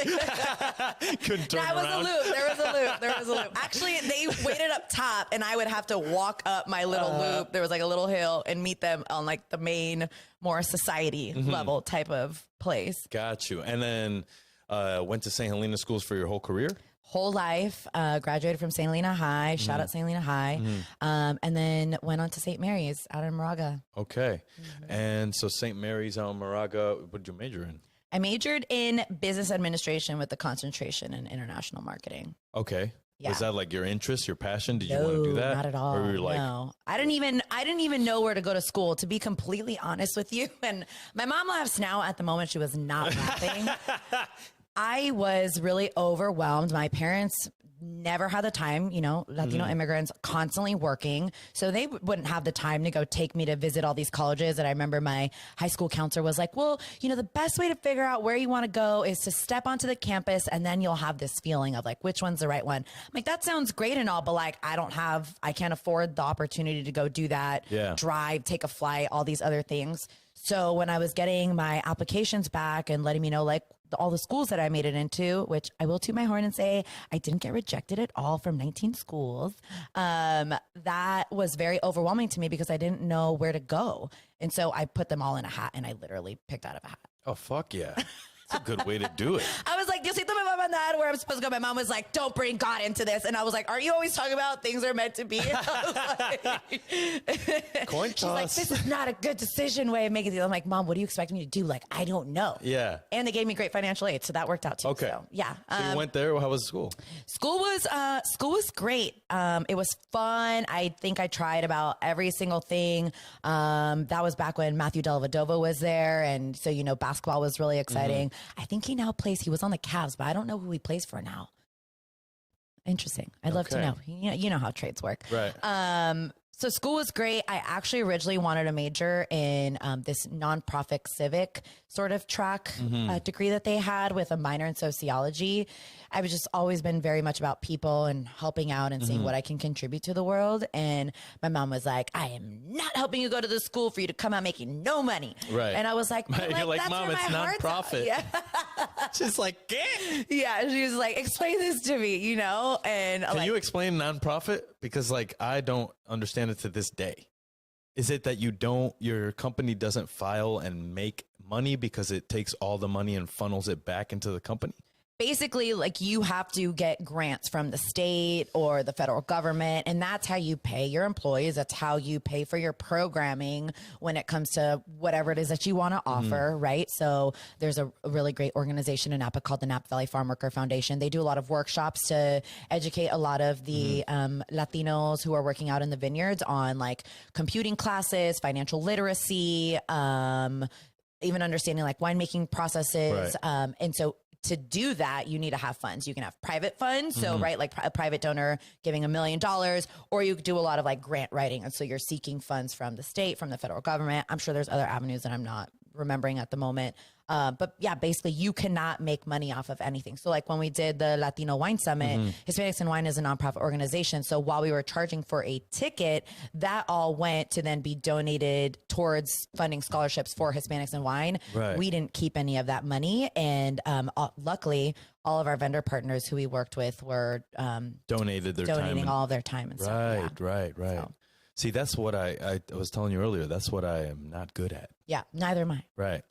Couldn't turn around? There was a loop. Actually, they waited up top and I would have to walk up my little loop. There was like a little hill and meet them on like the main, more society level type of place. Got you. And then went to St. Helena schools for your whole career? Whole life, graduated from St. Helena High, shout out St. Helena High, and then went on to St. Mary's out in Moraga. Okay. And so St. Mary's out in Moraga, what did you major in? I majored in business administration with the concentration in international marketing. Okay. Yeah. Was that like your interest, your passion? Did you want to do that? Not at all. Or were you like, no, I didn't even know where to go to school, to be completely honest with you. And my mom laughs now. At the moment, she was not laughing. I was really overwhelmed. My parents never had the time, Latino immigrants constantly working. So they wouldn't have the time to go take me to visit all these colleges. And I remember my high school counselor was like, well, the best way to figure out where you want to go is to step onto the campus and then you'll have this feeling of like, which one's the right one. I'm like, that sounds great and all, but like, I can't afford the opportunity to go do that, drive, take a flight, all these other things. So when I was getting my applications back and letting me know like all the schools that I made it into, which I will toot my horn and say I didn't get rejected at all from 19 schools. That was very overwhelming to me because I didn't know where to go. And so I put them all in a hat and I literally picked out of a hat. Oh, fuck yeah. That's a good way to do it. I was like, Diosito, my mom and dad, where I'm supposed to go. My mom was like, don't bring God into this. And I was like, are you always talking about things are meant to be? Coin toss. She's like, this is not a good decision way of making it. I'm like, Mom, what do you expect me to do? Like, I don't know. Yeah. And they gave me great financial aid. So that worked out too. Okay. So, yeah. So you went there. How was school? School was great. It was fun. I think I tried about every single thing. That was back when Matthew Dellavedova was there. And so, basketball was really exciting. I think he was on the Cavs, but I don't know who he plays for now. Interesting. I'd love to know. You know how trades work. Right. So school was great. I actually originally wanted to major in this nonprofit civic sort of track degree that they had with a minor in sociology. I've just always been very much about people and helping out and seeing what I can contribute to the world. And my mom was like, I am not helping you go to the school for you to come out making no money. Right. And I was like, you're like, Mom, it's nonprofit. Yeah. She's like, yeah. She was like, explain this to me, you know? And can you explain nonprofit? Because like, I don't understand it to this day. Is it that your company doesn't file and make money because it takes all the money and funnels it back into the company? Basically, like you have to get grants from the state or the federal government, and that's how you pay your employees. That's how you pay for your programming when it comes to whatever it is that you want to offer, right? So there's a really great organization in Napa called the Napa Valley Farm Worker Foundation. They do a lot of workshops to educate a lot of the Latinos who are working out in the vineyards on like computing classes, financial literacy, even understanding like winemaking processes. Right. And so to do that, you need to have funds. You can have private funds. So, right, like a private donor giving $1 million, or you do a lot of like grant writing. And so you're seeking funds from the state, from the federal government. I'm sure there's other avenues that I'm not remembering at the moment. But yeah, basically you cannot make money off of anything. So like when we did the Latino Wine Summit, Hispanics in Wine is a nonprofit organization. So while we were charging for a ticket, that all went to then be donated towards funding scholarships for Hispanics in Wine. Right. We didn't keep any of that money. And luckily, all of our vendor partners who we worked with were donating time all of their time and stuff. Right. So. See, that's what I was telling you earlier. That's what I am not good at. Yeah, neither am I. Right.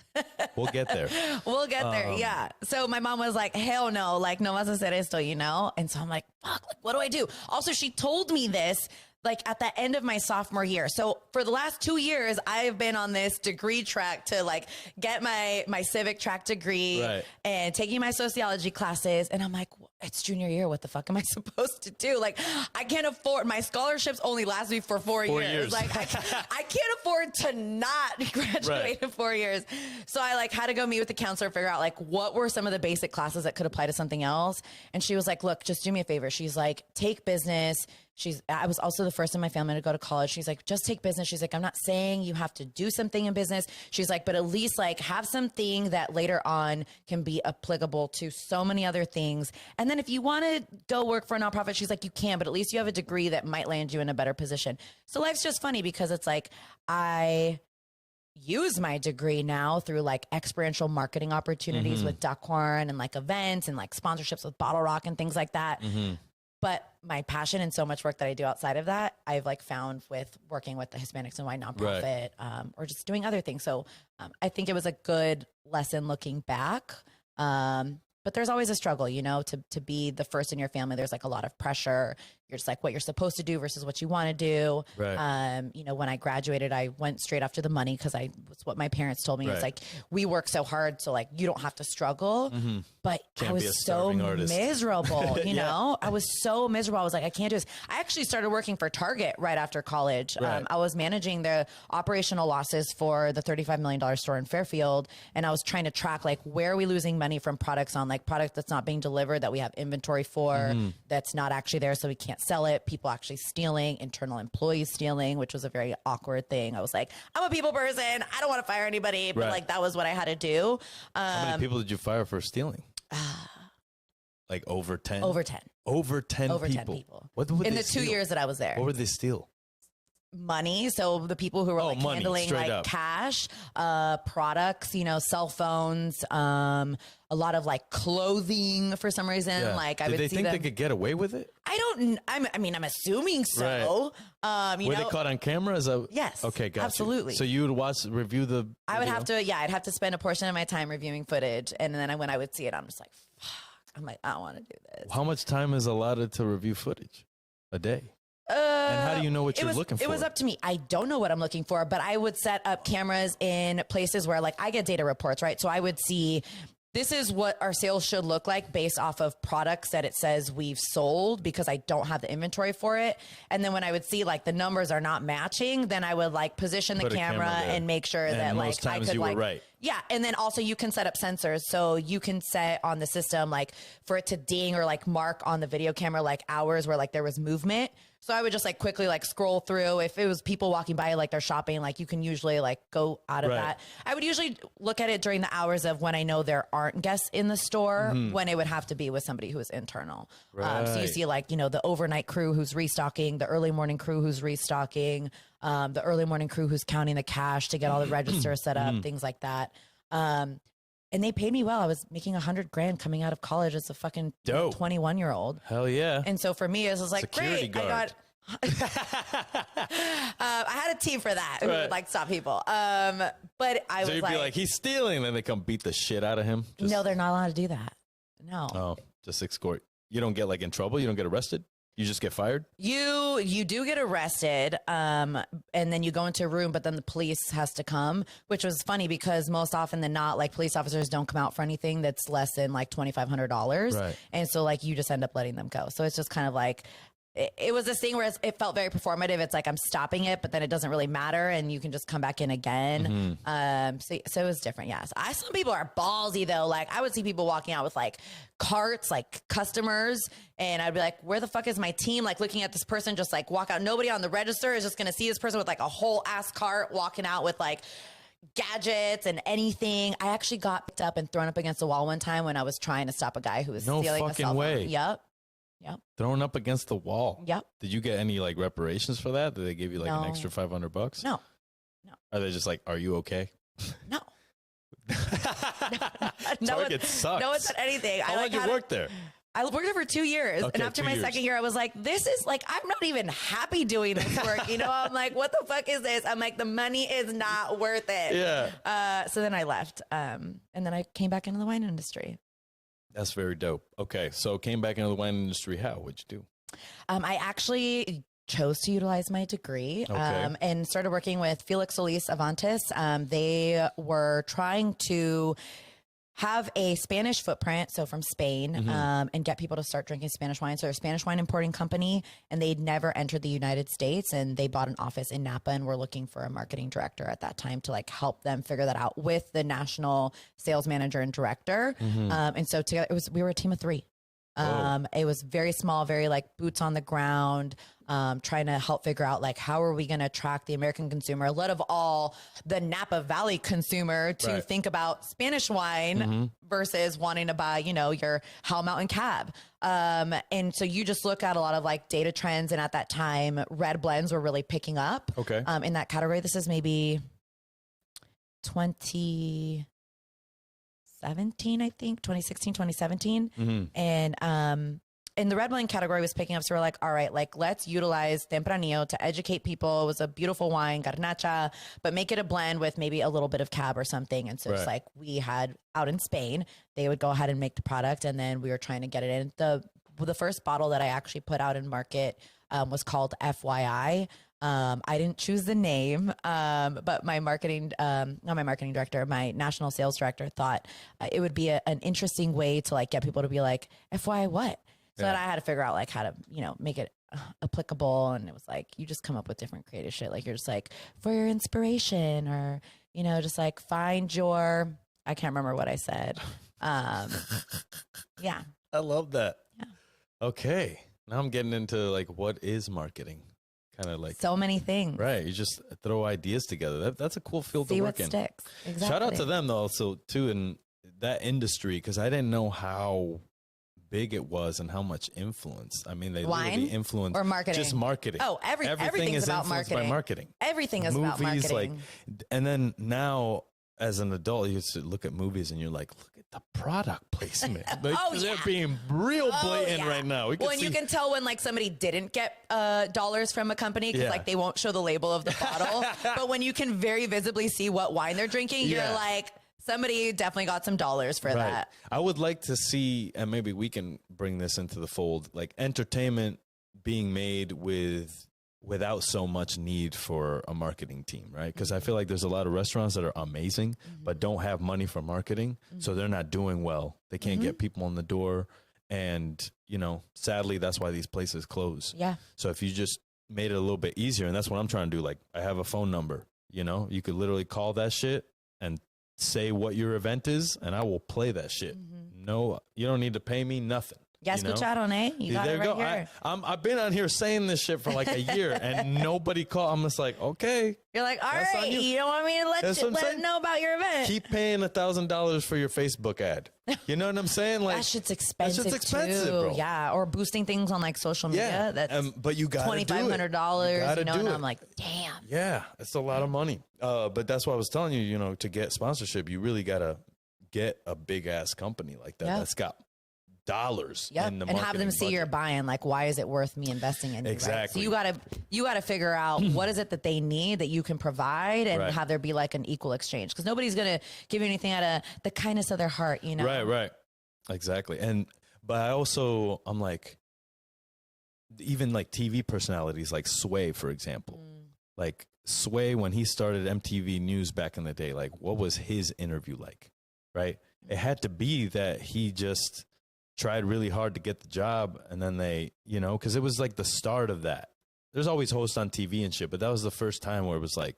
We'll get there. We'll get there. Yeah. So my mom was like, hell no, like no vas a hacer esto, you know? And so I'm like, fuck, like, what do I do? Also, she told me this like at the end of my sophomore year. So for the last 2 years, I've been on this degree track to like get my civic track degree and taking my sociology classes. And I'm like, it's junior year. What the fuck am I supposed to do? Like, I can't afford, my scholarships only last me for 4 years. Like I can't afford to not graduate in 4 years. So I like had to go meet with the counselor, figure out like what were some of the basic classes that could apply to something else. And she was like, look, just do me a favor. She's like, take business. I was also the first in my family to go to college. She's like, just take business. She's like, I'm not saying you have to do something in business. She's like, but at least like have something that later on can be applicable to so many other things. And then if you want to go work for a nonprofit, she's like, you can, but at least you have a degree that might land you in a better position. So life's just funny because it's like, I use my degree now through like experiential marketing opportunities with Duckhorn and like events and like sponsorships with Bottle Rock and things like that. But my passion and so much work that I do outside of that, I've like found with working with the Hispanics in Wine nonprofit, or just doing other things. So I think it was a good lesson looking back. But there's always a struggle, you know, to be the first in your family. There's like a lot of pressure. You're just like what you're supposed to do versus what you want to do. Right. You know, when I graduated, I went straight after the money because was what my parents told me. It's like, we work so hard, so like you don't have to struggle. But I was so miserable, you know, I was so miserable. I was like, I can't do this. I actually started working for Target right after college. I was managing the operational losses for the $35 million store in Fairfield. And I was trying to track like, where are we losing money from products on like product that's not being delivered, that we have inventory for, that's not actually there, so we can't sell it. People actually stealing, internal employees stealing, which was a very awkward thing. I was like, I'm a people person. I don't want to fire anybody, but like that was what I had to do. How many people did you fire for stealing? Like over 10? Over 10. Over 10 over people. 10 people. What would in they the steal? 2 years that I was there? What would they steal? Money. So the people who were like money, handling like up. cash, products, you know, cell phones, a lot of like clothing for some reason. Like I Did would they see think them. they could get away with it? I mean, I'm assuming so. You Were know, they caught on camera? Yes. Okay, got absolutely. you. So you would review the video? I would have to, I'd have to spend a portion of my time reviewing footage. And then when I would see it, I'm just like, fuck. I'm like, I don't want to do this. How much time is allotted to review footage? A day? And how do you know what you're looking for? It was up to me. I don't know what I'm looking for, but I would set up cameras in places where like I get data reports, right? So I would see, this is what our sales should look like based off of products that it says we've sold, because I don't have the inventory for it. And then when I would see like the numbers are not matching, then I would like position the camera and make sure that like I could like, Yeah. And then also you can set up sensors. So you can set on the system, like for it to ding or like mark on the video camera, like hours where like there was movement. So I would just like quickly like scroll through. If it was people walking by, like they're shopping, like you can usually like go out of that. I would usually look at it during the hours of when I know there aren't guests in the store, when it would have to be with somebody who is internal. So you see like, you know, the overnight crew who's restocking, the early morning crew who's restocking, the early morning crew who's counting the cash to get all the registers set up, things like that. And they paid me well. I was making $100,000 coming out of college as a fucking 21-year-old. Hell yeah. And so for me, it was like, Security great. guard. I had a team for that who would like stop people. But I was you'd be like, he's stealing. And then they come beat the shit out of him. No, they're not allowed to do that. No. Oh, just escort. You don't get like in trouble. You don't get arrested. You just get fired? You do get arrested, and then you go into a room, but then the police has to come, which was funny because most often than not, like police officers don't come out for anything that's less than like $2,500. Right. And so like you just end up letting them go. So it's just kind of like, it was this thing where it felt very performative. It's like I'm stopping it, but then it doesn't really matter, and you can just come back in again. So it was different. Yes, some people are ballsy though. Like I would see people walking out with like carts, like customers, and I'd be like, "Where the fuck is my team?" Like looking at this person just like walk out. Nobody on the register is just going to see this person with like a whole ass cart walking out with like gadgets and anything. I actually got picked up and thrown up against the wall one time when I was trying to stop a guy who was stealing a cell phone. Way. Yep. Thrown up against the wall. Yep. Did you get any like reparations for that? Did they give you like an extra $500? No. Are they just like, are you okay? No. Target sucks. No one said anything. How long did you work there? I worked there for 2 years. And after my second year, I was like, this is like, I'm not even happy doing this work. You know, I'm like, what the fuck is this? I'm like, the money is not worth it. Yeah. So then I left. And then I came back into the wine industry. That's very dope. Okay. So came back into the wine industry. How? What'd you do? I actually chose to utilize my degree and started working with Felix Solis Avantis. They were trying to have a Spanish footprint, so from Spain, and get people to start drinking Spanish wine. So they're a Spanish wine importing company, and they'd never entered the United States, and they bought an office in Napa, and were looking for a marketing director at that time to like help them figure that out with the national sales manager and director. And so together, we were a team of 3. It was very small, very like boots on the ground, trying to help figure out like how are we going to attract the American consumer, let of all the Napa Valley consumer to think about Spanish wine versus wanting to buy, you know, your Howell Mountain Cab. And so you just look at a lot of like data trends, and at that time, red blends were really picking up. In that category. This is maybe 2017, I think 2016, 2017. And the red wine category was picking up. So we're like, all right, like let's utilize Tempranillo to educate people. It was a beautiful wine, garnacha, but make it a blend with maybe a little bit of cab or something. And so it's like we had out in Spain, they would go ahead and make the product, and then we were trying to get it in. The first bottle that I actually put out in market was called FYI. I didn't choose the name, but my marketing, not my marketing director, my national sales director thought it would be an interesting way to like get people to be like, FYI what? So that I had to figure out like how to, you know, make it applicable. And it was like, you just come up with different creative shit. Like you're just like, for your inspiration, or, you know, just like find your, I can't remember what I said. Yeah. I love that. Yeah. Okay. Now I'm getting into like, what is marketing? Kind of like so many things, right? You just throw ideas together. That's a cool field to work in. Sticks. Exactly. Shout out to them though, also too, in that industry, because I didn't know how big it was and how much influence. I mean, they literally influence or marketing, just marketing. Oh, everything is about marketing. By marketing. Everything is about marketing. Like, and then now as an adult, you used to look at movies and you're like, look at the product placement. Like, they're being real blatant right now. And you can tell when like somebody didn't get dollars from a company because like they won't show the label of the bottle. But when you can very visibly see what wine they're drinking, you're like, somebody definitely got some dollars for that. I would like to see, and maybe we can bring this into the fold, like entertainment being made without so much need for a marketing team, right? Because I feel like there's a lot of restaurants that are amazing, but don't have money for marketing. So they're not doing well. They can't get people on the door. And, you know, sadly, that's why these places close. Yeah. So if you just made it a little bit easier, and that's what I'm trying to do. Like, I have a phone number, you know, you could literally call that shit and say what your event is, and I will play that shit. No, you don't need to pay me nothing. Ya escucharon, eh? You got it right here. I've been on here saying this shit for like a year, and nobody called. I'm just like, okay. You're like, all right, you don't want me to let them know about your event. Keep paying $1,000 for your Facebook ad. You know what I'm saying? Like that shit's expensive too. Bro. Yeah, or boosting things on like social media. Yeah, that's but you got $2,500. You know, and I'm like, damn. Yeah, it's a lot of money. But that's why I was telling you. You know, to get sponsorship, you really gotta get a big ass company like that that's got dollars in the and have them see you're buying. Like, why is it worth me investing in you? Exactly. Right? So you gotta figure out what is it that they need that you can provide, and have there be like an equal exchange, because nobody's gonna give you anything out of the kindness of their heart, you know. Right, exactly. But I'm like, even like TV personalities like Sway, for example. Like Sway, when he started MTV News back in the day, like what was his interview like? Right, it had to be that he just tried really hard to get the job, and then they, you know, because it was like the start of that. There's always hosts on TV and shit, but that was the first time where it was like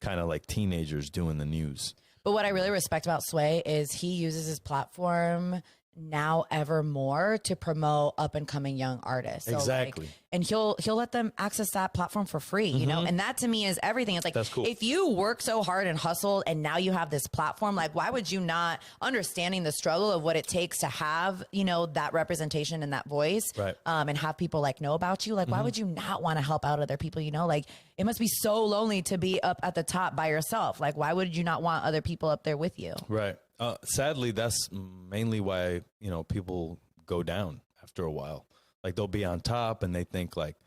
kind of like teenagers doing the news. But what I really respect about Sway is he uses his platform now ever more to promote up and coming young artists. So exactly. And he'll let them access that platform for free, you know? And that to me is everything. It's like, that's cool. If you work so hard and hustle and now you have this platform, like why would you not, understanding the struggle of what it takes to have, you know, that representation and that voice, and have people like know about you? Like, why would you not want to help out other people? You know, like it must be so lonely to be up at the top by yourself. Like, why would you not want other people up there with you? Right. Sadly, that's mainly why, you know, people go down after a while. Like they'll be on top and they think like,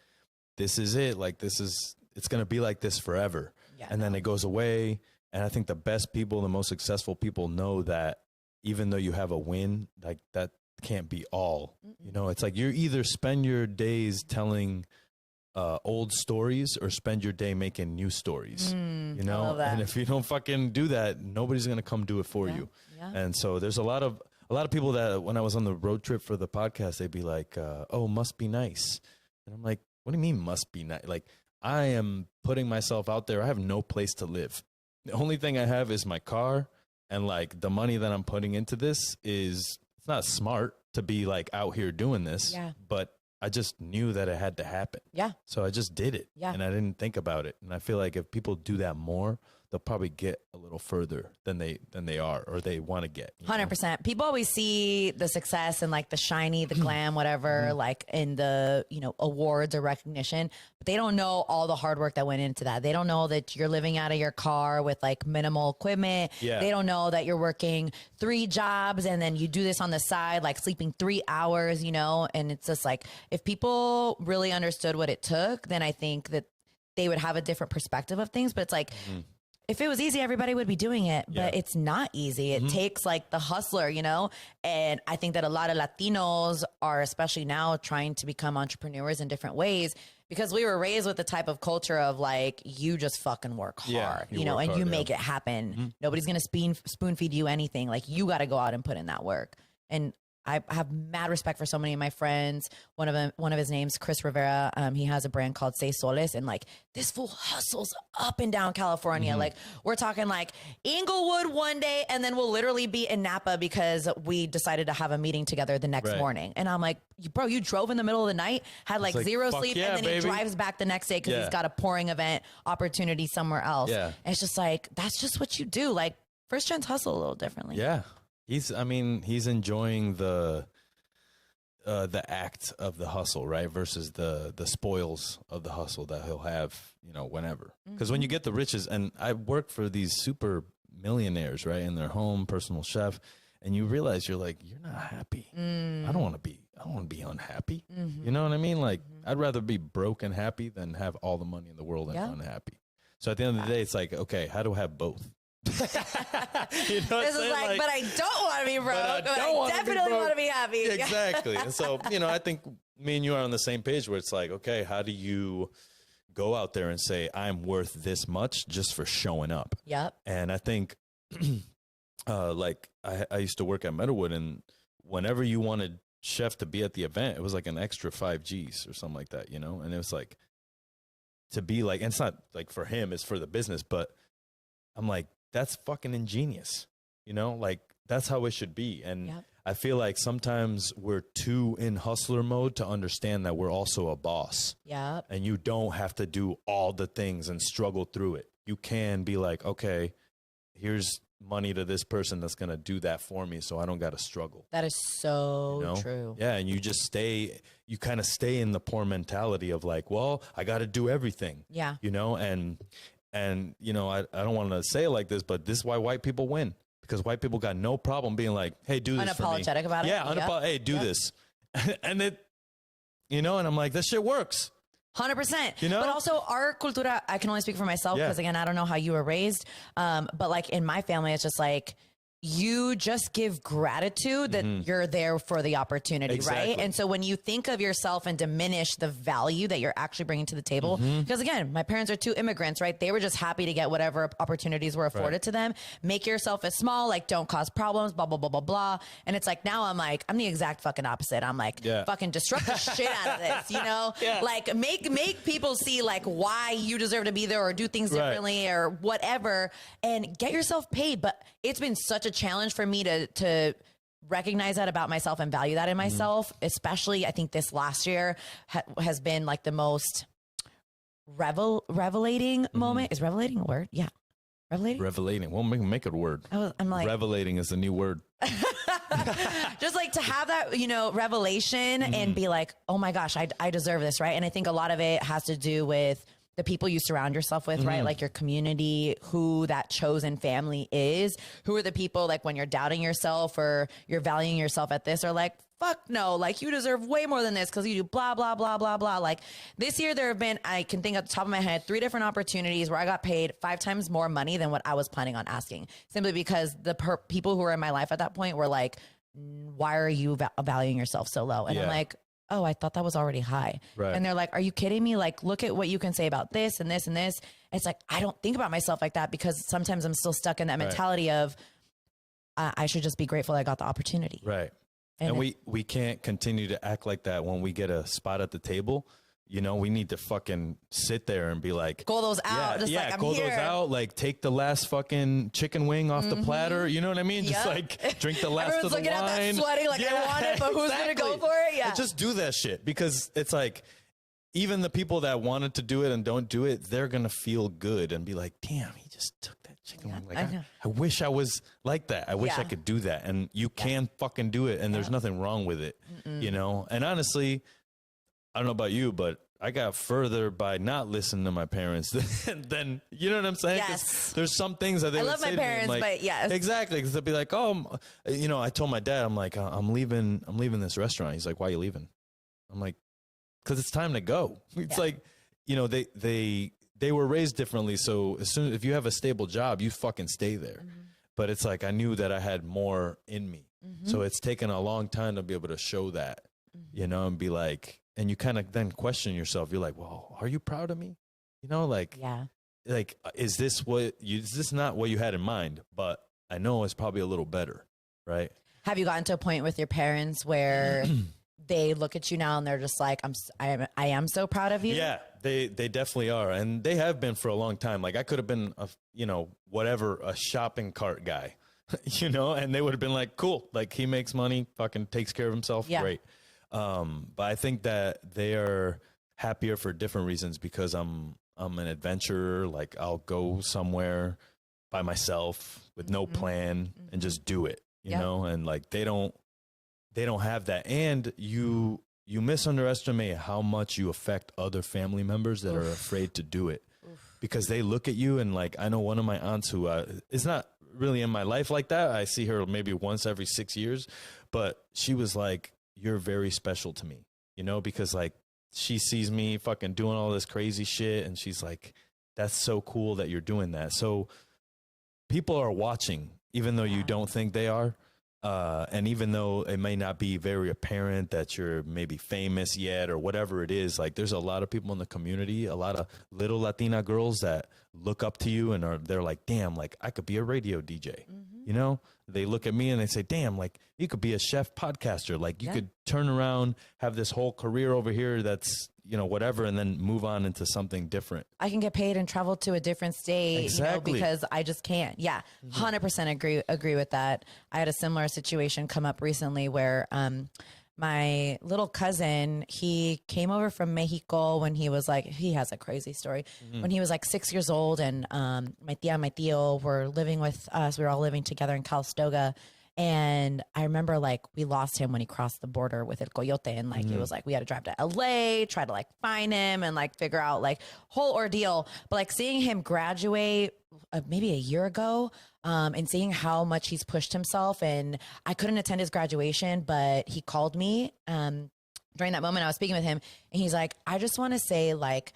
this is it. Like it's going to be like this forever. Yeah, and then it goes away. And I think the best people, the most successful people know that even though you have a win, like that can't be all, you know, it's like you either spend your days telling old stories or spend your day making new stories, you know? And if you don't fucking do that, nobody's going to come do it for you. Yeah. And so there's a lot of people that when I was on the road trip for the podcast, they'd be like, oh, must be nice. And I'm like, what do you mean must be nice? Like I am putting myself out there. I have no place to live. The only thing I have is my car, and like the money that I'm putting into this it's not smart to be like out here doing this, but I just knew that it had to happen. Yeah. So I just did it. Yeah. And I didn't think about it. And I feel like if people do that more, they'll probably get a little further than they are, or they want to get. 100%. People always see the success and like the shiny, the glam, whatever, like in the, you know, awards or recognition, but they don't know all the hard work that went into that. They don't know that you're living out of your car with like minimal equipment. Yeah. They don't know that you're working 3 jobs and then you do this on the side, like sleeping 3 hours, you know? And it's just like, if people really understood what it took, then I think that they would have a different perspective of things. But it's like, if it was easy, everybody would be doing it, but it's not easy. It takes like the hustler, you know? And I think that a lot of Latinos are, especially now, trying to become entrepreneurs in different ways, because we were raised with the type of culture of like, you just fucking work hard, you know, and you make it happen. Nobody's going to spoon feed you anything. Like you got to go out and put in that work. And I have mad respect for so many of my friends. One of his names, Chris Rivera. He has a brand called Seis Soles, and like this fool hustles up and down California. Like we're talking like Inglewood one day, and then we'll literally be in Napa because we decided to have a meeting together the next morning. And I'm like, bro, you drove in the middle of the night, had like zero sleep, and then he drives back the next day because he's got a pouring event opportunity somewhere else. Yeah. And it's just like, that's just what you do. Like first gens hustle a little differently. Yeah. He's enjoying the act of the hustle, right? Versus the spoils of the hustle that he'll have, you know, whenever. Because when you get the riches, and I work for these super millionaires, right, in their home, personal chef, and you realize you're like, you're not happy. I don't want to be unhappy. You know what I mean? Like I'd rather be broke and happy than have all the money in the world and unhappy. So at the end of the day, it's like, okay, how do I have both? You know this is like, but I don't want to be broke. But I definitely want to be happy. Exactly. And so, you know, I think me and you are on the same page where it's like, okay, how do you go out there and say, I'm worth this much just for showing up? Yep. And I think, like I used to work at Meadowwood, and whenever you wanted chef to be at the event, it was like an extra 5 G's or something like that, you know? And it was like, to be like, and it's not like for him, it's for the business, but I'm like, that's fucking ingenious. you know, like that's how it should be. And I feel like sometimes we're too in hustler mode to understand that we're also a boss. Yeah. And you don't have to do all the things and struggle through it. You can be like, okay, here's money to this person that's going to do that for me, so I don't got to struggle. That is so true. Yeah. And you just you kind of stay in the poor mentality of like, well, I got to do everything. Yeah. You know, and, you know, I don't want to say it like this, but this is why white people win. Because white people got no problem being like, hey, do this for me. Unapologetic about it. Yeah, hey, do this. And it, you know, and I'm like, that shit works. 100%. You know? But also our cultura, I can only speak for myself because, again, I don't know how you were raised. But like in my family, it's just like, you just give gratitude that you're there for the opportunity, right? And so when you think of yourself and diminish the value that you're actually bringing to the table, because again, my parents are two immigrants, right? They were just happy to get whatever opportunities were afforded to them. Make yourself as small, like don't cause problems, blah, blah, blah, blah, blah. And it's like, now I'm like, I'm the exact fucking opposite. I'm like, fucking disrupt the shit out of this, you know? Like make people see like why you deserve to be there or do things differently or whatever, and get yourself paid. But it's been such a challenge for me to recognize that about myself and value that in myself, especially I think this last year has been like the most revelating moment. Is revelating a word? Yeah. Revelating. Well, make it a word. I'm like, revelating is a new word. Just like to have that, you know, revelation and be like, oh my gosh, I deserve this. Right. And I think a lot of it has to do with the people you surround yourself with, right? Like your community, who that chosen family is, who are the people like when you're doubting yourself or you're valuing yourself at this, or like, fuck no, like you deserve way more than this because you do blah, blah, blah, blah, blah. Like this year there have been, I can think at the top of my head, 3 different opportunities where I got paid 5 times more money than what I was planning on asking, simply because the people who were in my life at that point were like, why are you valuing yourself so low? And I'm like, oh, I thought that was already high. Right. And they're like, are you kidding me? Like, look at what you can say about this and this and this. It's like, I don't think about myself like that because sometimes I'm still stuck in that mentality of I should just be grateful I got the opportunity. Right. And we can't continue to act like that when we get a spot at the table. You know, we need to fucking sit there and be like, go those out. Just like, I'm go here. Those out. Like, take the last fucking chicken wing off the platter. You know what I mean? Just like drink the last of the wine. Everyone's looking at that sweating like I want it, but who's going to go for it? Yeah. And just do that shit, because it's like, even the people that wanted to do it and don't do it, they're going to feel good and be like, damn, he just took that chicken wing. Like, I wish I was like that. I wish I could do that. And you can fucking do it. And there's nothing wrong with it, you know? And honestly, I don't know about you, but I got further by not listening to my parents than you know what I'm saying? Yes. There's some things that they would say to me. I love my parents, like, but yes. Exactly. Because they'll be like, oh, you know, I told my dad, I'm like, I'm leaving this restaurant. He's like, why are you leaving? I'm like, because it's time to go. It's like, you know, they were raised differently. So if you have a stable job, you fucking stay there. But it's like, I knew that I had more in me. So it's taken a long time to be able to show that, you know, and be like, and you kind of then question yourself. You're like, well, are you proud of me? You know, like, like, is this not what you had in mind? But I know it's probably a little better. Right. Have you gotten to a point with your parents where they look at you now and they're just like, I am so proud of you? Yeah, they definitely are. And they have been for a long time. Like, I could have been, a shopping cart guy, you know, and they would have been like, cool. Like, he makes money, fucking takes care of himself. Yeah. Great. But I think that they are happier for different reasons, because I'm an adventurer. Like, I'll go somewhere by myself with no plan and just do it, you know, and like, they don't have that. And you misunderestimate how much you affect other family members that are afraid to do it, because they look at you. And like, I know one of my aunts who is not really in my life like that. I see her maybe once every 6 years, but she was like, you're very special to me, you know, because like, she sees me fucking doing all this crazy shit. And she's like, that's so cool that you're doing that. So people are watching, even though you don't think they are. And even though it may not be very apparent that you're maybe famous yet or whatever it is, like, there's a lot of people in the community, a lot of little Latina girls that look up to you and they're like, damn, like, I could be a radio DJ, you know? They look at me and they say, damn, like, you could be a chef podcaster. Like, you could turn around, have this whole career over here that's, whatever, and then move on into something different. I can get paid and travel to a different state, Exactly. because I just can't. Yeah. 100% agree with that. I had a similar situation come up recently where, my little cousin, he came over from Mexico when he was like, he has a crazy story. When he was like 6 years old, and my tia and my tío were living with us. We were all living together in Calistoga. And I remember like we lost him when he crossed the border with El Coyote. And like, it was like, we had to drive to LA, try to like find him and like figure out like whole ordeal. But like seeing him graduate maybe a year ago, and seeing how much he's pushed himself, and I couldn't attend his graduation, but he called me, during that moment I was speaking with him, and he's like, I just want to say like,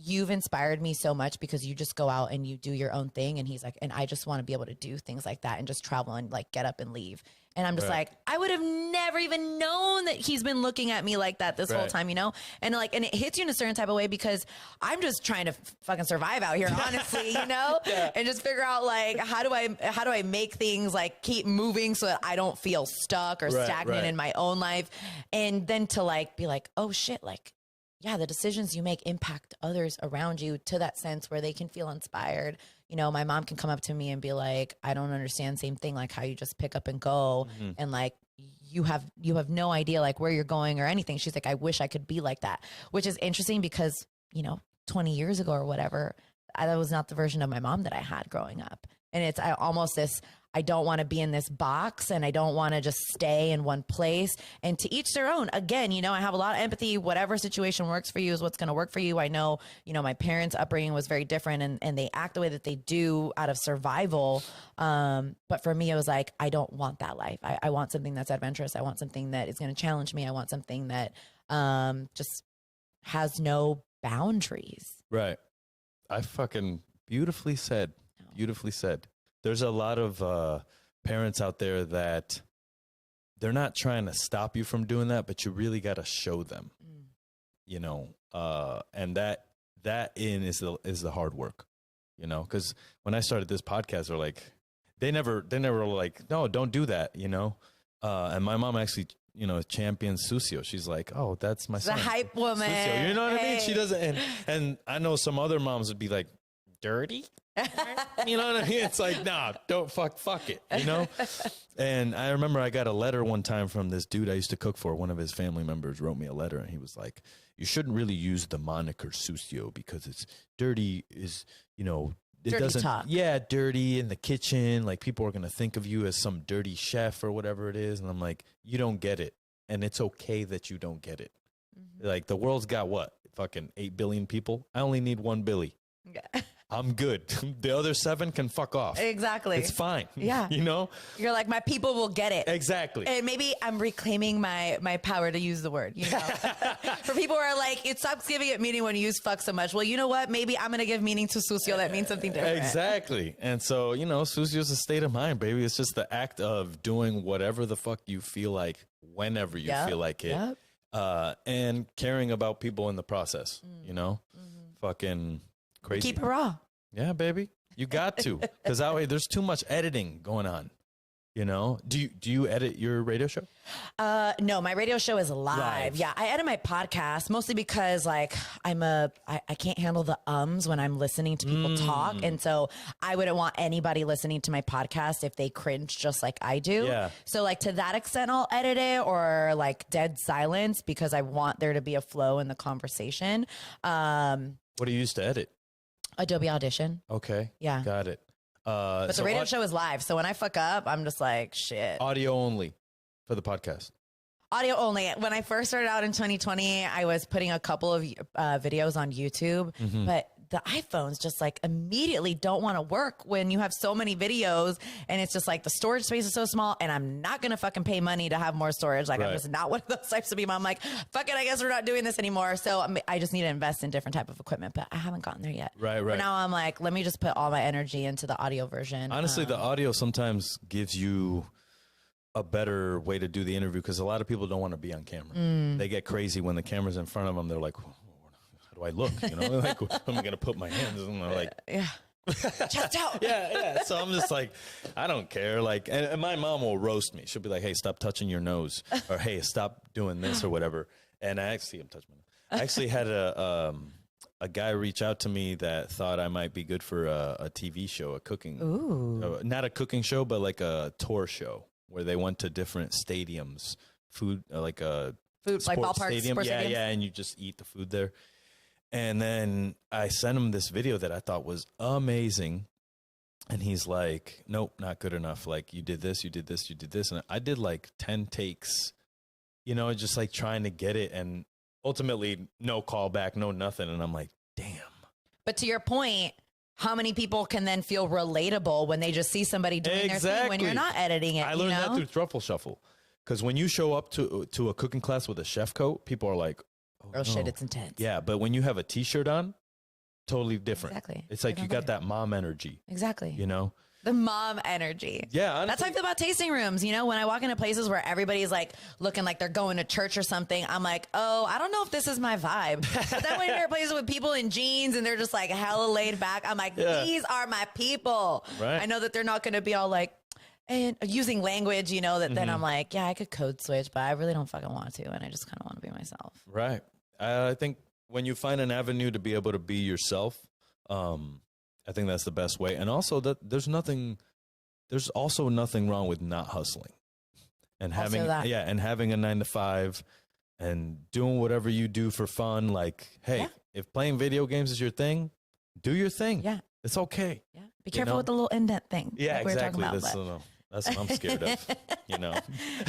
you've inspired me so much because you just go out and you do your own thing. And he's like, and I just want to be able to do things like that and just travel and like get up and leave. And I'm just like, I would have never even known that he's been looking at me like that this whole time, and like, and it hits you in a certain type of way because I'm just trying to fucking survive out here, honestly, and just figure out like, how do I make things like keep moving so that I don't feel stuck or stagnant in my own life. And then to like, be like, oh shit, like, yeah, the decisions you make impact others around you to that sense where they can feel inspired. My mom can come up to me and be like, I don't understand, same thing, like how you just pick up and go. And like, you have no idea like where you're going or anything. She's like, I wish I could be like that, which is interesting because, 20 years ago or whatever, that was not the version of my mom that I had growing up. And it's I don't want to be in this box, and I don't want to just stay in one place, and to each their own. Again, I have a lot of empathy. Whatever situation works for you is what's going to work for you. I know, my parents' upbringing was very different, and they act the way that they do out of survival. But for me, it was like, I don't want that life. I want something that's adventurous. I want something that is going to challenge me. I want something that just has no boundaries. Right. I fucking beautifully said. Beautifully said. There's a lot of parents out there that they're not trying to stop you from doing that, but you really got to show them, and that is the hard work, because when I started this podcast, they're like, they never were like, no, don't do that, and my mom actually, champions Sucio. She's like, oh, that's my son. The hype woman. Sucio. You know what I mean? She doesn't, and I know some other moms would be like, dirty. You know what I mean? It's like, nah, don't fuck it, And I remember I got a letter one time from this dude I used to cook for. One of his family members wrote me a letter, and he was like, you shouldn't really use the moniker Sucio because it's dirty is, it dirty doesn't talk. Yeah, dirty in the kitchen, like people are going to think of you as some dirty chef or whatever it is. And I'm like, you don't get it, and it's okay that you don't get it. Like the world's got what? Fucking 8 billion people. I only need 1 billy. Yeah. I'm good. The other 7 can fuck off. Exactly. It's fine. Yeah. You're like, my people will get it. Exactly. And maybe I'm reclaiming my power to use the word, For people who are like, it stops giving it meaning when you use fuck so much. Well, you know what? Maybe I'm going to give meaning to Sucio that means something different. Exactly. And so, Sucio's a state of mind, baby. It's just the act of doing whatever the fuck you feel like, whenever you feel like it. And caring about people in the process, Fucking crazy. Keep it raw. Yeah, baby. You got to, because that way there's too much editing going on. Do you edit your radio show? No, my radio show is live. Yeah, I edit my podcast mostly because like I can't handle the ums when I'm listening to people talk, and so I wouldn't want anybody listening to my podcast if they cringe just like I do. Yeah. So like to that extent, I'll edit it, or like dead silence because I want there to be a flow in the conversation. What do you use to edit? Adobe Audition. Okay. Yeah. Got it. But the radio show is live. So when I fuck up, I'm just like, shit. Audio only for the podcast. Audio only. When I first started out in 2020, I was putting a couple of videos on YouTube, but the iPhones just like immediately don't want to work when you have so many videos, and it's just like the storage space is so small, and I'm not going to fucking pay money to have more storage. Like I'm just not one of those types of people. I'm like, fuck it, I guess we're not doing this anymore. So I just need to invest in different type of equipment, but I haven't gotten there yet. Right. For now I'm like, let me just put all my energy into the audio version. Honestly, the audio sometimes gives you a better way to do the interview, because a lot of people don't want to be on camera. They get crazy when the camera's in front of them. They're like, how do I look? Like, I'm going to put my hands, and they're like, yeah. Chest out. Yeah. So I'm just like, I don't care. Like, and my mom will roast me. She'll be like, hey, stop touching your nose, or hey, stop doing this or whatever. And I actually am touching my nose. I actually had a guy reach out to me that thought I might be good for a TV show, a cooking, not a cooking show, but like a tour show where they went to different stadiums, food, like a food, like ballparks, stadium. Yeah, stadiums. yeah. And you just eat the food there. And then I sent him this video that I thought was amazing. And he's like, nope, not good enough. Like, you did this, you did this, you did this. And I did like 10 takes, you know, just like trying to get it. And ultimately, no callback, no nothing. And I'm like, damn. But to your point, how many people can then feel relatable when they just see somebody doing their thing when you're not editing it? I learned that through Truffle Shuffle. Because when you show up to a cooking class with a chef coat, people are like, oh no. Shit, it's intense. Yeah, but when you have a T-shirt on, totally different. Exactly. It's like you got that mom energy. Exactly. You know? The mom energy. Yeah. Honestly, that's how I feel about tasting rooms. You know, when I walk into places where everybody's like looking like they're going to church or something, I'm like, oh, I don't know if this is my vibe. But then when you're at places with people in jeans and they're just like hella laid back, I'm like, these are my people. Right. I know that they're not going to be all like, and using language, you know, that then I'm like, yeah, I could code switch, but I really don't fucking want to. And I just kind of want to be myself. Right. I think when you find an avenue to be able to be yourself, I think that's the best way. And also that there's also nothing wrong with not hustling and having, and having a 9 to 5 and doing whatever you do for fun. Like, hey, if playing video games is your thing, do your thing. Yeah. It's okay. Yeah. Be careful with the little indent thing. Yeah, like exactly. That's what I'm scared of, you know.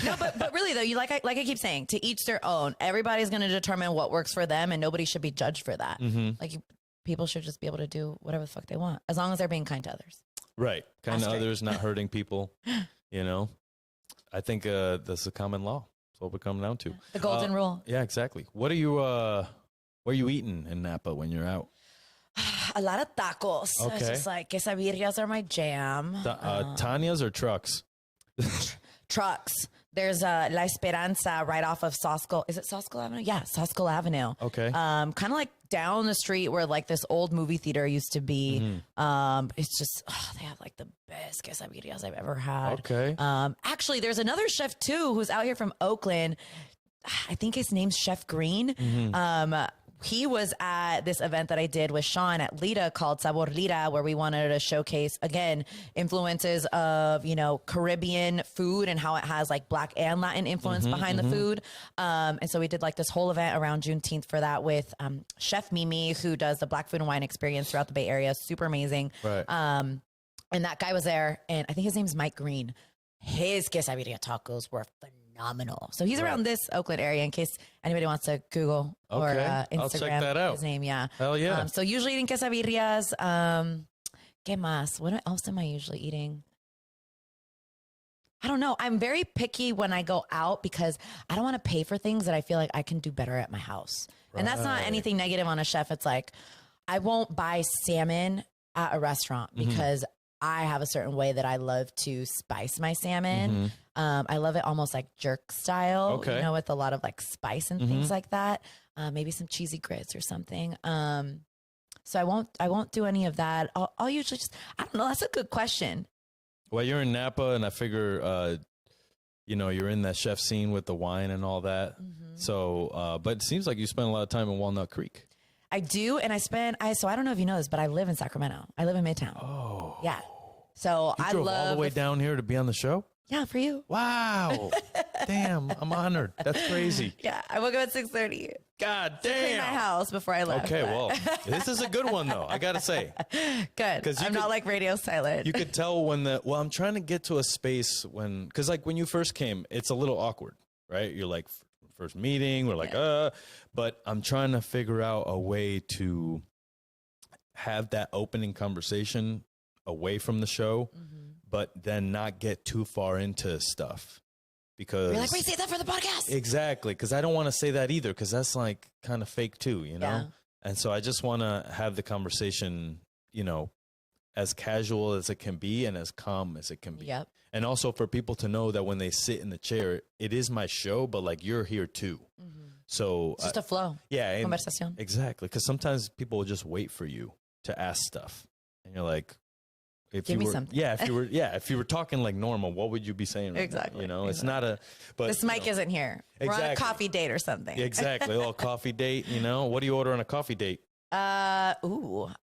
No, but really though, like I keep saying, to each their own. Everybody's going to determine what works for them, and nobody should be judged for that. Like people should just be able to do whatever the fuck they want, as long as they're being kind to others. Right, kind to others, not hurting people. You know, I think that's a common law. That's what we're coming down to. The golden rule. Yeah, exactly. What are you? Where are you eating in Napa when you're out? A lot of tacos. Okay. It's just like quesadillas are my jam. Tanias or trucks? Trucks. There's La Esperanza right off of Sosco. Is it Sosco Avenue? Yeah, Sosco Avenue. Okay. Kind of like down the street where like this old movie theater used to be. It's just they have like the best quesadillas I've ever had. Okay. Actually, there's another chef too who's out here from Oakland. I think his name's Chef Green. He was at this event that I did with Sean at Lita called Sabor Lita, where we wanted to showcase, again, influences of, you know, Caribbean food and how it has like Black and Latin influence behind the food. And so we did like this whole event around Juneteenth for that with Chef Mimi, who does the Black food and wine experience throughout the Bay Area. Super amazing. Right. And that guy was there, and I think his name's Mike Green. His quesadilla tacos were phenomenal. So he's around this Oakland area in case anybody wants to Google or Instagram. I'll check that out. His name, yeah. Hell yeah. So usually eating quesadillas. ¿Qué más? What else am I usually eating? I don't know. I'm very picky when I go out because I don't want to pay for things that I feel like I can do better at my house. Right. And that's not anything negative on a chef. It's like I won't buy salmon at a restaurant because I have a certain way that I love to spice my salmon. I love it almost like jerk style, you know, with a lot of like spice and things like that. Maybe some cheesy grits or something. So I won't do any of that. I'll usually just, I don't know. That's a good question. Well, you're in Napa, and I figure, you know, you're in that chef scene with the wine and all that. So, but it seems like you spend a lot of time in Walnut Creek. I do, and so I don't know if you know this, but I live in Sacramento. I live in Midtown. Oh. Yeah. So you drove all the way down here to be on the show? Yeah, for you. Wow. Damn, I'm honored. That's crazy. Yeah, I woke up at 6:30. God damn. To clean my house before I left. Okay, well, this is a good one, though, I got to say. Good. Because I'm not like radio silent. You could tell when I'm trying to get to a space because like when you first came, it's a little awkward, right? You're like, first meeting, we're like, but I'm trying to figure out a way to have that opening conversation away from the show, but then not get too far into stuff because you're like, wait, say that for the podcast. Exactly. Cause I don't want to say that either. Cause that's like kind of fake too, you know? Yeah. And so I just want to have the conversation, you know, as casual as it can be and as calm as it can be. Yep. And also for people to know that when they sit in the chair, it is my show, but like you're here too. So it's just a flow. Yeah. Conversación. Exactly. Cause sometimes people will just wait for you to ask stuff and you're like, Give me something. Yeah, if you were talking like normal, what would you be saying? Right exactly. Now? You know, it's not a. But this mic isn't here. We're on a coffee date or something. Exactly, a little coffee date. You know, what do you order on a coffee date? Well,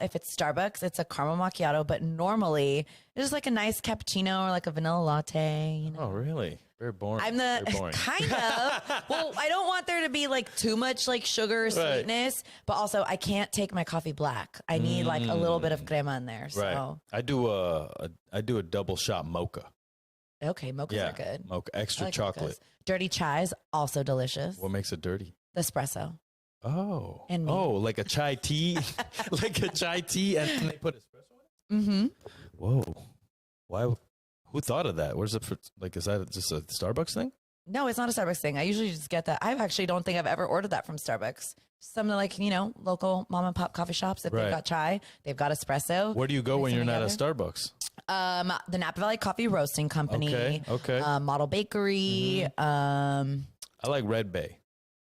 if it's Starbucks, it's a caramel macchiato, but normally it's just like a nice cappuccino or like a vanilla latte. You know? Oh, really? Very boring. I'm the kind of. Well, I don't want there to be like too much like sugar or sweetness, but also I can't take my coffee black. I need like a little bit of crema in there. So right. I do a double shot mocha. Okay, mochas are good. Mocha, extra like chocolate. Mochas. Dirty chai's also delicious. What makes it dirty? The espresso. Oh, and like a chai tea, like a chai tea, and they put espresso in it. Mm-hmm. Whoa, why? Who thought of that? Where's it? Like, is that just a Starbucks thing? No, it's not a Starbucks thing. I usually just get that. I actually don't think I've ever ordered that from Starbucks. Something like local mom and pop coffee shops. If they've got chai, they've got espresso. Where do you go when you're not at Starbucks? The Napa Valley Coffee Roasting Company. Okay. Model Bakery. Mm-hmm. I like Red Bay.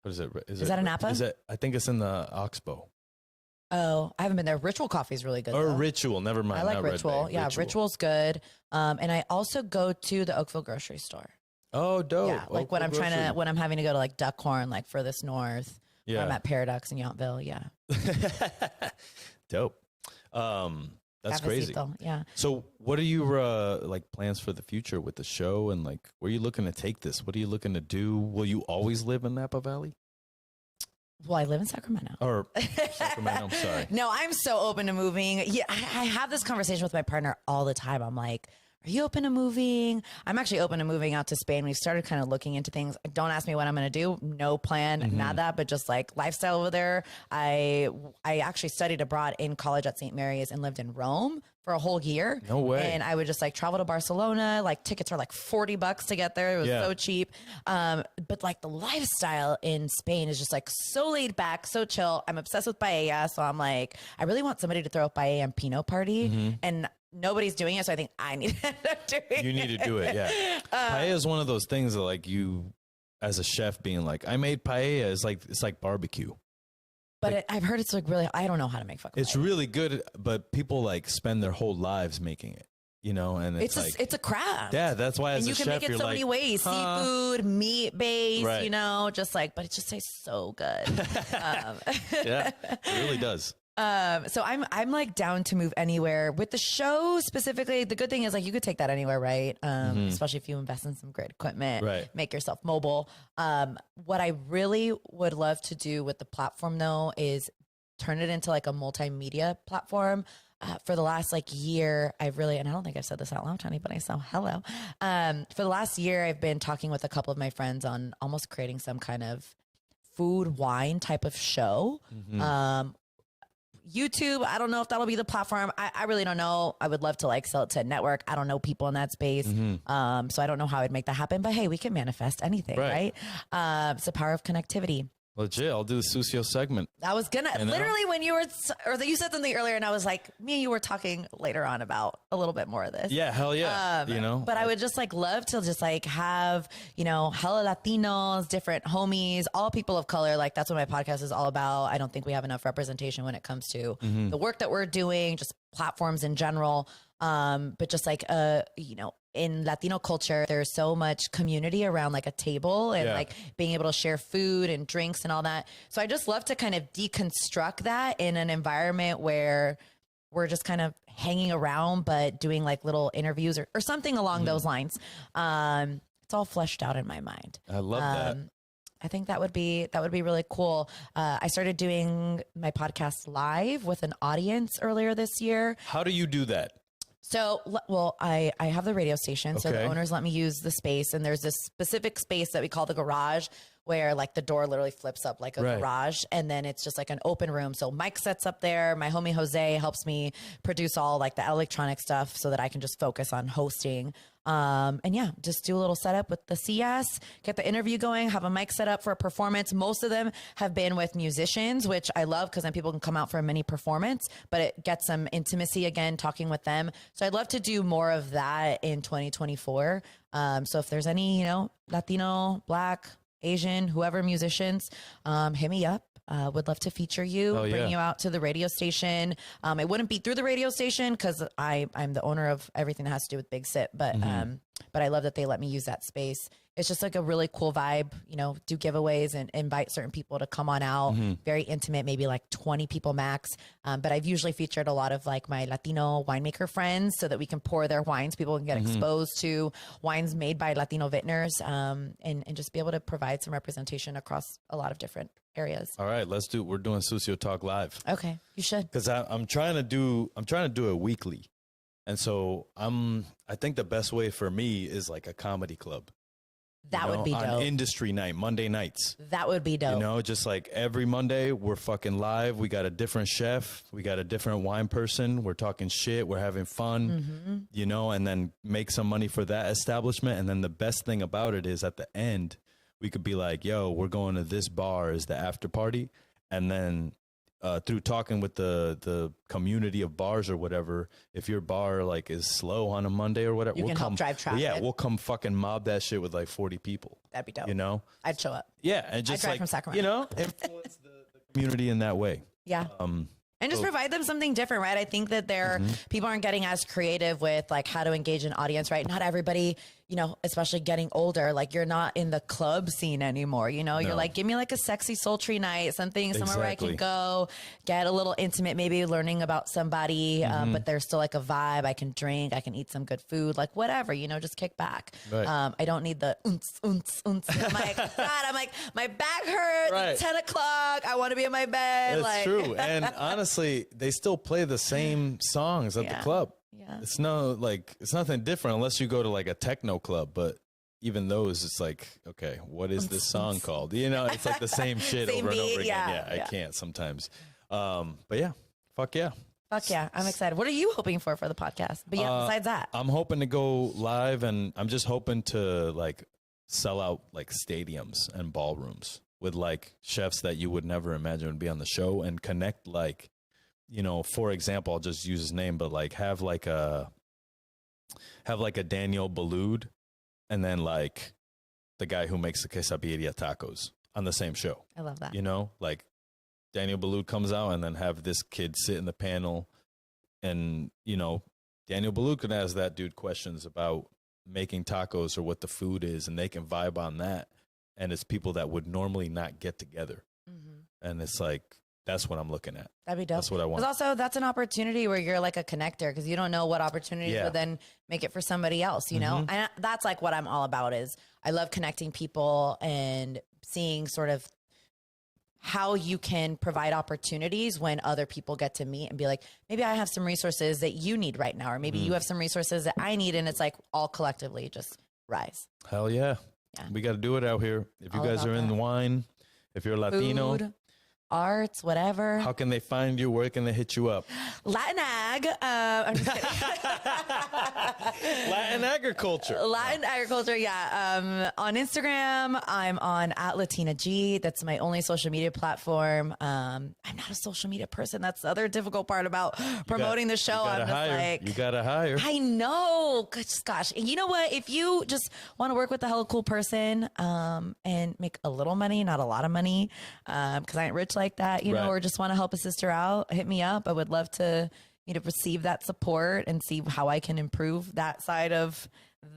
What is it? Is that a Napa? I think it's in the Oxbow. Oh, I haven't been there. Ritual coffee is really good. Or Ritual, never mind. I like Ritual. Yeah, Ritual's good. And I also go to the Oakville grocery store. Oh, dope. Yeah, like when I'm having to go to like Duckhorn, like furthest north. Yeah, I'm at Paradox in Yountville. Yeah. Dope. That's crazy. Yeah. So what are your like plans for the future with the show, and like where are you looking to take this? What are you looking to do? Will you always live in Napa Valley? Well, I live in Sacramento. Or Sacramento, I'm sorry. No, I'm so open to moving. Yeah, I have this conversation with my partner all the time. I'm like, are you open to moving? I'm actually open to moving out to Spain. We've started kind of looking into things. Don't ask me what I'm going to do. No plan, nada, but just like lifestyle over there. I actually studied abroad in college at St. Mary's and lived in Rome for a whole year. No way. And I would just like travel to Barcelona. Like tickets are like $40 to get there. It was so cheap. But like the lifestyle in Spain is just like so laid back, so chill. I'm obsessed with paella. So I'm like, I really want somebody to throw a paella and Pinot party. And nobody's doing it, so I think I need to end up doing it. You need to do it, yeah. Paella is one of those things that, like, you, as a chef, being like, I made paella. It's like barbecue. But like, I've heard it's like really, I don't know how to make fucking. It's paella. Really good, but people like spend their whole lives making it. You know, and it's like it's a craft. Yeah, that's why as a chef, you can make it so many ways: seafood, meat based. You know, just like, but it just tastes so good. Yeah, it really does. So I'm like down to move anywhere with the show specifically. The good thing is like you could take that anywhere, right? Especially if you invest in some great equipment, right? Make yourself mobile. What I really would love to do with the platform though is turn it into like a multimedia platform. For the last like year, I've really, and I don't think I've said this out loud to anybody, so hello. For the last year, I've been talking with a couple of my friends on almost creating some kind of food wine type of show. YouTube, I don't know if that'll be the platform. I really don't know. I would love to like sell it to a network. I don't know people in that space. So I don't know how I'd make that happen, but hey, we can manifest anything, right? It's the power of connectivity. Legit, I'll do the Sucio segment. I was gonna literally when you were, or you said something earlier, and I was like, me and you were talking later on about a little bit more of this. Yeah, hell yeah. You know, but I would just like love to just like have, you know, hella Latinos, different homies, all people of color. Like that's what my podcast is all about. I don't think we have enough representation when it comes to the work that we're doing, just platforms in general. But just like, you know, in Latino culture, there's so much community around like a table and like being able to share food and drinks and all that. So I just love to kind of deconstruct that in an environment where we're just kind of hanging around, but doing like little interviews or something along those lines. It's all fleshed out in my mind. I love that. I think that would be really cool. I started doing my podcast live with an audience earlier this year. How do you do that? So, well, I have the radio station, so the owners let me use the space, and there's this specific space that we call the garage where like the door literally flips up like a garage, and then it's just like an open room. So Mike sets up there. My homie Jose helps me produce all like the electronic stuff so that I can just focus on hosting. And yeah, just do a little setup with the CS, get the interview going, have a mic set up for a performance. Most of them have been with musicians, which I love because then people can come out for a mini performance, but it gets some intimacy again, talking with them. So I'd love to do more of that in 2024. So if there's any, you know, Latino, Black, Asian, whoever musicians, hit me up. Would love to feature you, bring you out to the radio station. It wouldn't be through the radio station because I'm the owner of everything that has to do with Big Sip, but I love that they let me use that space. It's just like a really cool vibe, you know, do giveaways and invite certain people to come on out. Very intimate, maybe like 20 people max. But I've usually featured a lot of like my Latino winemaker friends so that we can pour their wines. People can get exposed to wines made by Latino vintners, and just be able to provide some representation across a lot of different areas. All right, we're doing Sucio Talk live. Okay, you should. Because I'm trying to do it weekly. And so I think the best way for me is like a comedy club. That would be dope. On industry night, Monday nights. That would be dope. You know, just like every Monday, we're fucking live. We got a different chef. We got a different wine person. We're talking shit. We're having fun, you know, and then make some money for that establishment. And then the best thing about it is at the end, we could be like, yo, we're going to this bar as the after party. And then through talking with the community of bars or whatever, if your bar like is slow on a Monday or whatever, we'll help drive traffic. Yeah, we'll come fucking mob that shit with like 40 people. That'd be dope. You know, I'd show up. Yeah, and just I'd drive like from Sacramento. You know, influence the community in that way. Yeah. And just provide them something different, right? I think that people aren't getting as creative with like how to engage an audience, right? Not everybody, you know, especially getting older, like you're not in the club scene anymore. You know, you're like, give me like a sexy sultry night, somewhere where I can go get a little intimate, maybe learning about somebody, but there's still like a vibe. I can drink, I can eat some good food, like whatever, you know, just kick back. Right. I don't need the I'm like, God, my back hurts. Right. It's 10 o'clock. I want to be in my bed. That's true. And honestly, they still play the same songs at the club. Yeah. It's nothing different unless you go to like a techno club, but even those, it's like, okay, what is this song called? You know, it's like the same shit over and over again. Yeah, I can't sometimes. But yeah, fuck yeah. Fuck yeah. I'm excited. What are you hoping for the podcast? But yeah, besides that. I'm hoping to go live, and I'm just hoping to like sell out like stadiums and ballrooms with like chefs that you would never imagine would be on the show, and connect like, you know, for example, I'll just use his name, but like have like a Daniel Boulud, and then like the guy who makes the quesabirria tacos on the same show. I love that. You know, like Daniel Boulud comes out, and then have this kid sit in the panel, and, you know, Daniel Boulud can ask that dude questions about making tacos or what the food is, and they can vibe on that. And it's people that would normally not get together. And it's like, that's what I'm looking at. That'd be dope. That's what I want. Because also, that's an opportunity where you're like a connector, because you don't know what opportunities would then make it for somebody else, you know? And that's like what I'm all about. Is I love connecting people and seeing sort of how you can provide opportunities when other people get to meet and be like, maybe I have some resources that you need right now, or maybe you have some resources that I need. And it's like all collectively just rise. Hell yeah. We got to do it out here. If you guys are in the wine, if you're Latino, food, arts, whatever. How can they find you? Where can they hit you up? LatinX. I'm just kidding. Latin agriculture. Latin agriculture, yeah. On Instagram, I'm on @LatinaG. That's my only social media platform. I'm not a social media person. That's the other difficult part about promoting the show. I'm just like, you gotta hire. I know. Gosh. And you know what? If you just want to work with a hella cool person and make a little money, not a lot of money, because I ain't rich like that, you know, or just want to help a sister out, hit me up. I would love to, you know, receive that support and see how I can improve that side of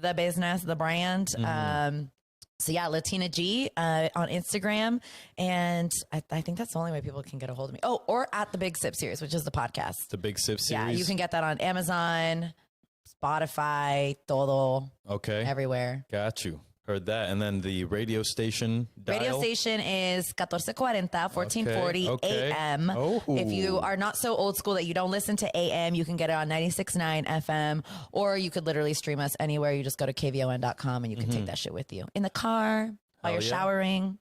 the business, the brand. So yeah, Latina G on Instagram. And I think that's the only way people can get a hold of me. Oh, or at the Big Sip series, which is the podcast. The Big Sip series. Yeah, you can get that on Amazon, Spotify, todo. Okay. Everywhere. Got you. Heard that. And then the radio station dial? Radio station is 1440 AM. Oh. If you are not so old school that you don't listen to AM, you can get it on 96.9 FM, or you could literally stream us anywhere. You just go to kvon.com and you can take that shit with you. In the car, while you're showering,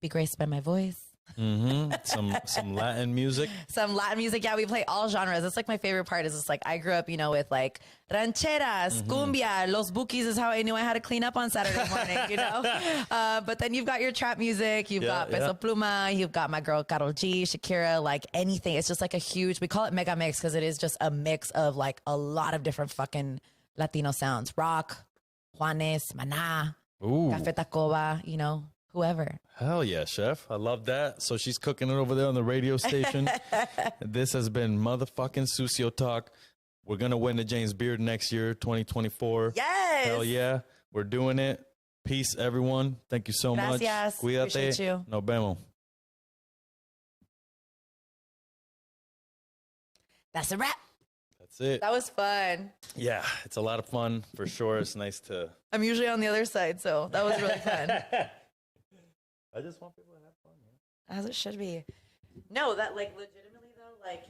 be graced by my voice. Some Latin music. Some Latin music. Yeah, we play all genres. That's like my favorite part. Is it's like I grew up, you know, with like rancheras, cumbia, los bukis is how I knew I had to clean up on Saturday morning, you know. But then you've got your trap music. You've got Peso Pluma. You've got my girl Karol G, Shakira, like anything. It's just like a huge. We call it Megamix because it is just a mix of like a lot of different fucking Latino sounds. Rock, Juanes, Maná, Café Tacuba, you know. whoever. Hell yeah, chef. I love that. So she's cooking it over there on the radio station. This has been motherfucking Sucio Talk. We're going to win the James Beard next year, 2024. Yes. Hell yeah. We're doing it. Peace, everyone. Thank you so much. Cuídate. Appreciate you. Nos vemos. That's a wrap. That's it. That was fun. Yeah, it's a lot of fun for sure. It's nice to. I'm usually on the other side, so that was really fun. I just want people to have fun. As it should be. No, that like legitimately though, like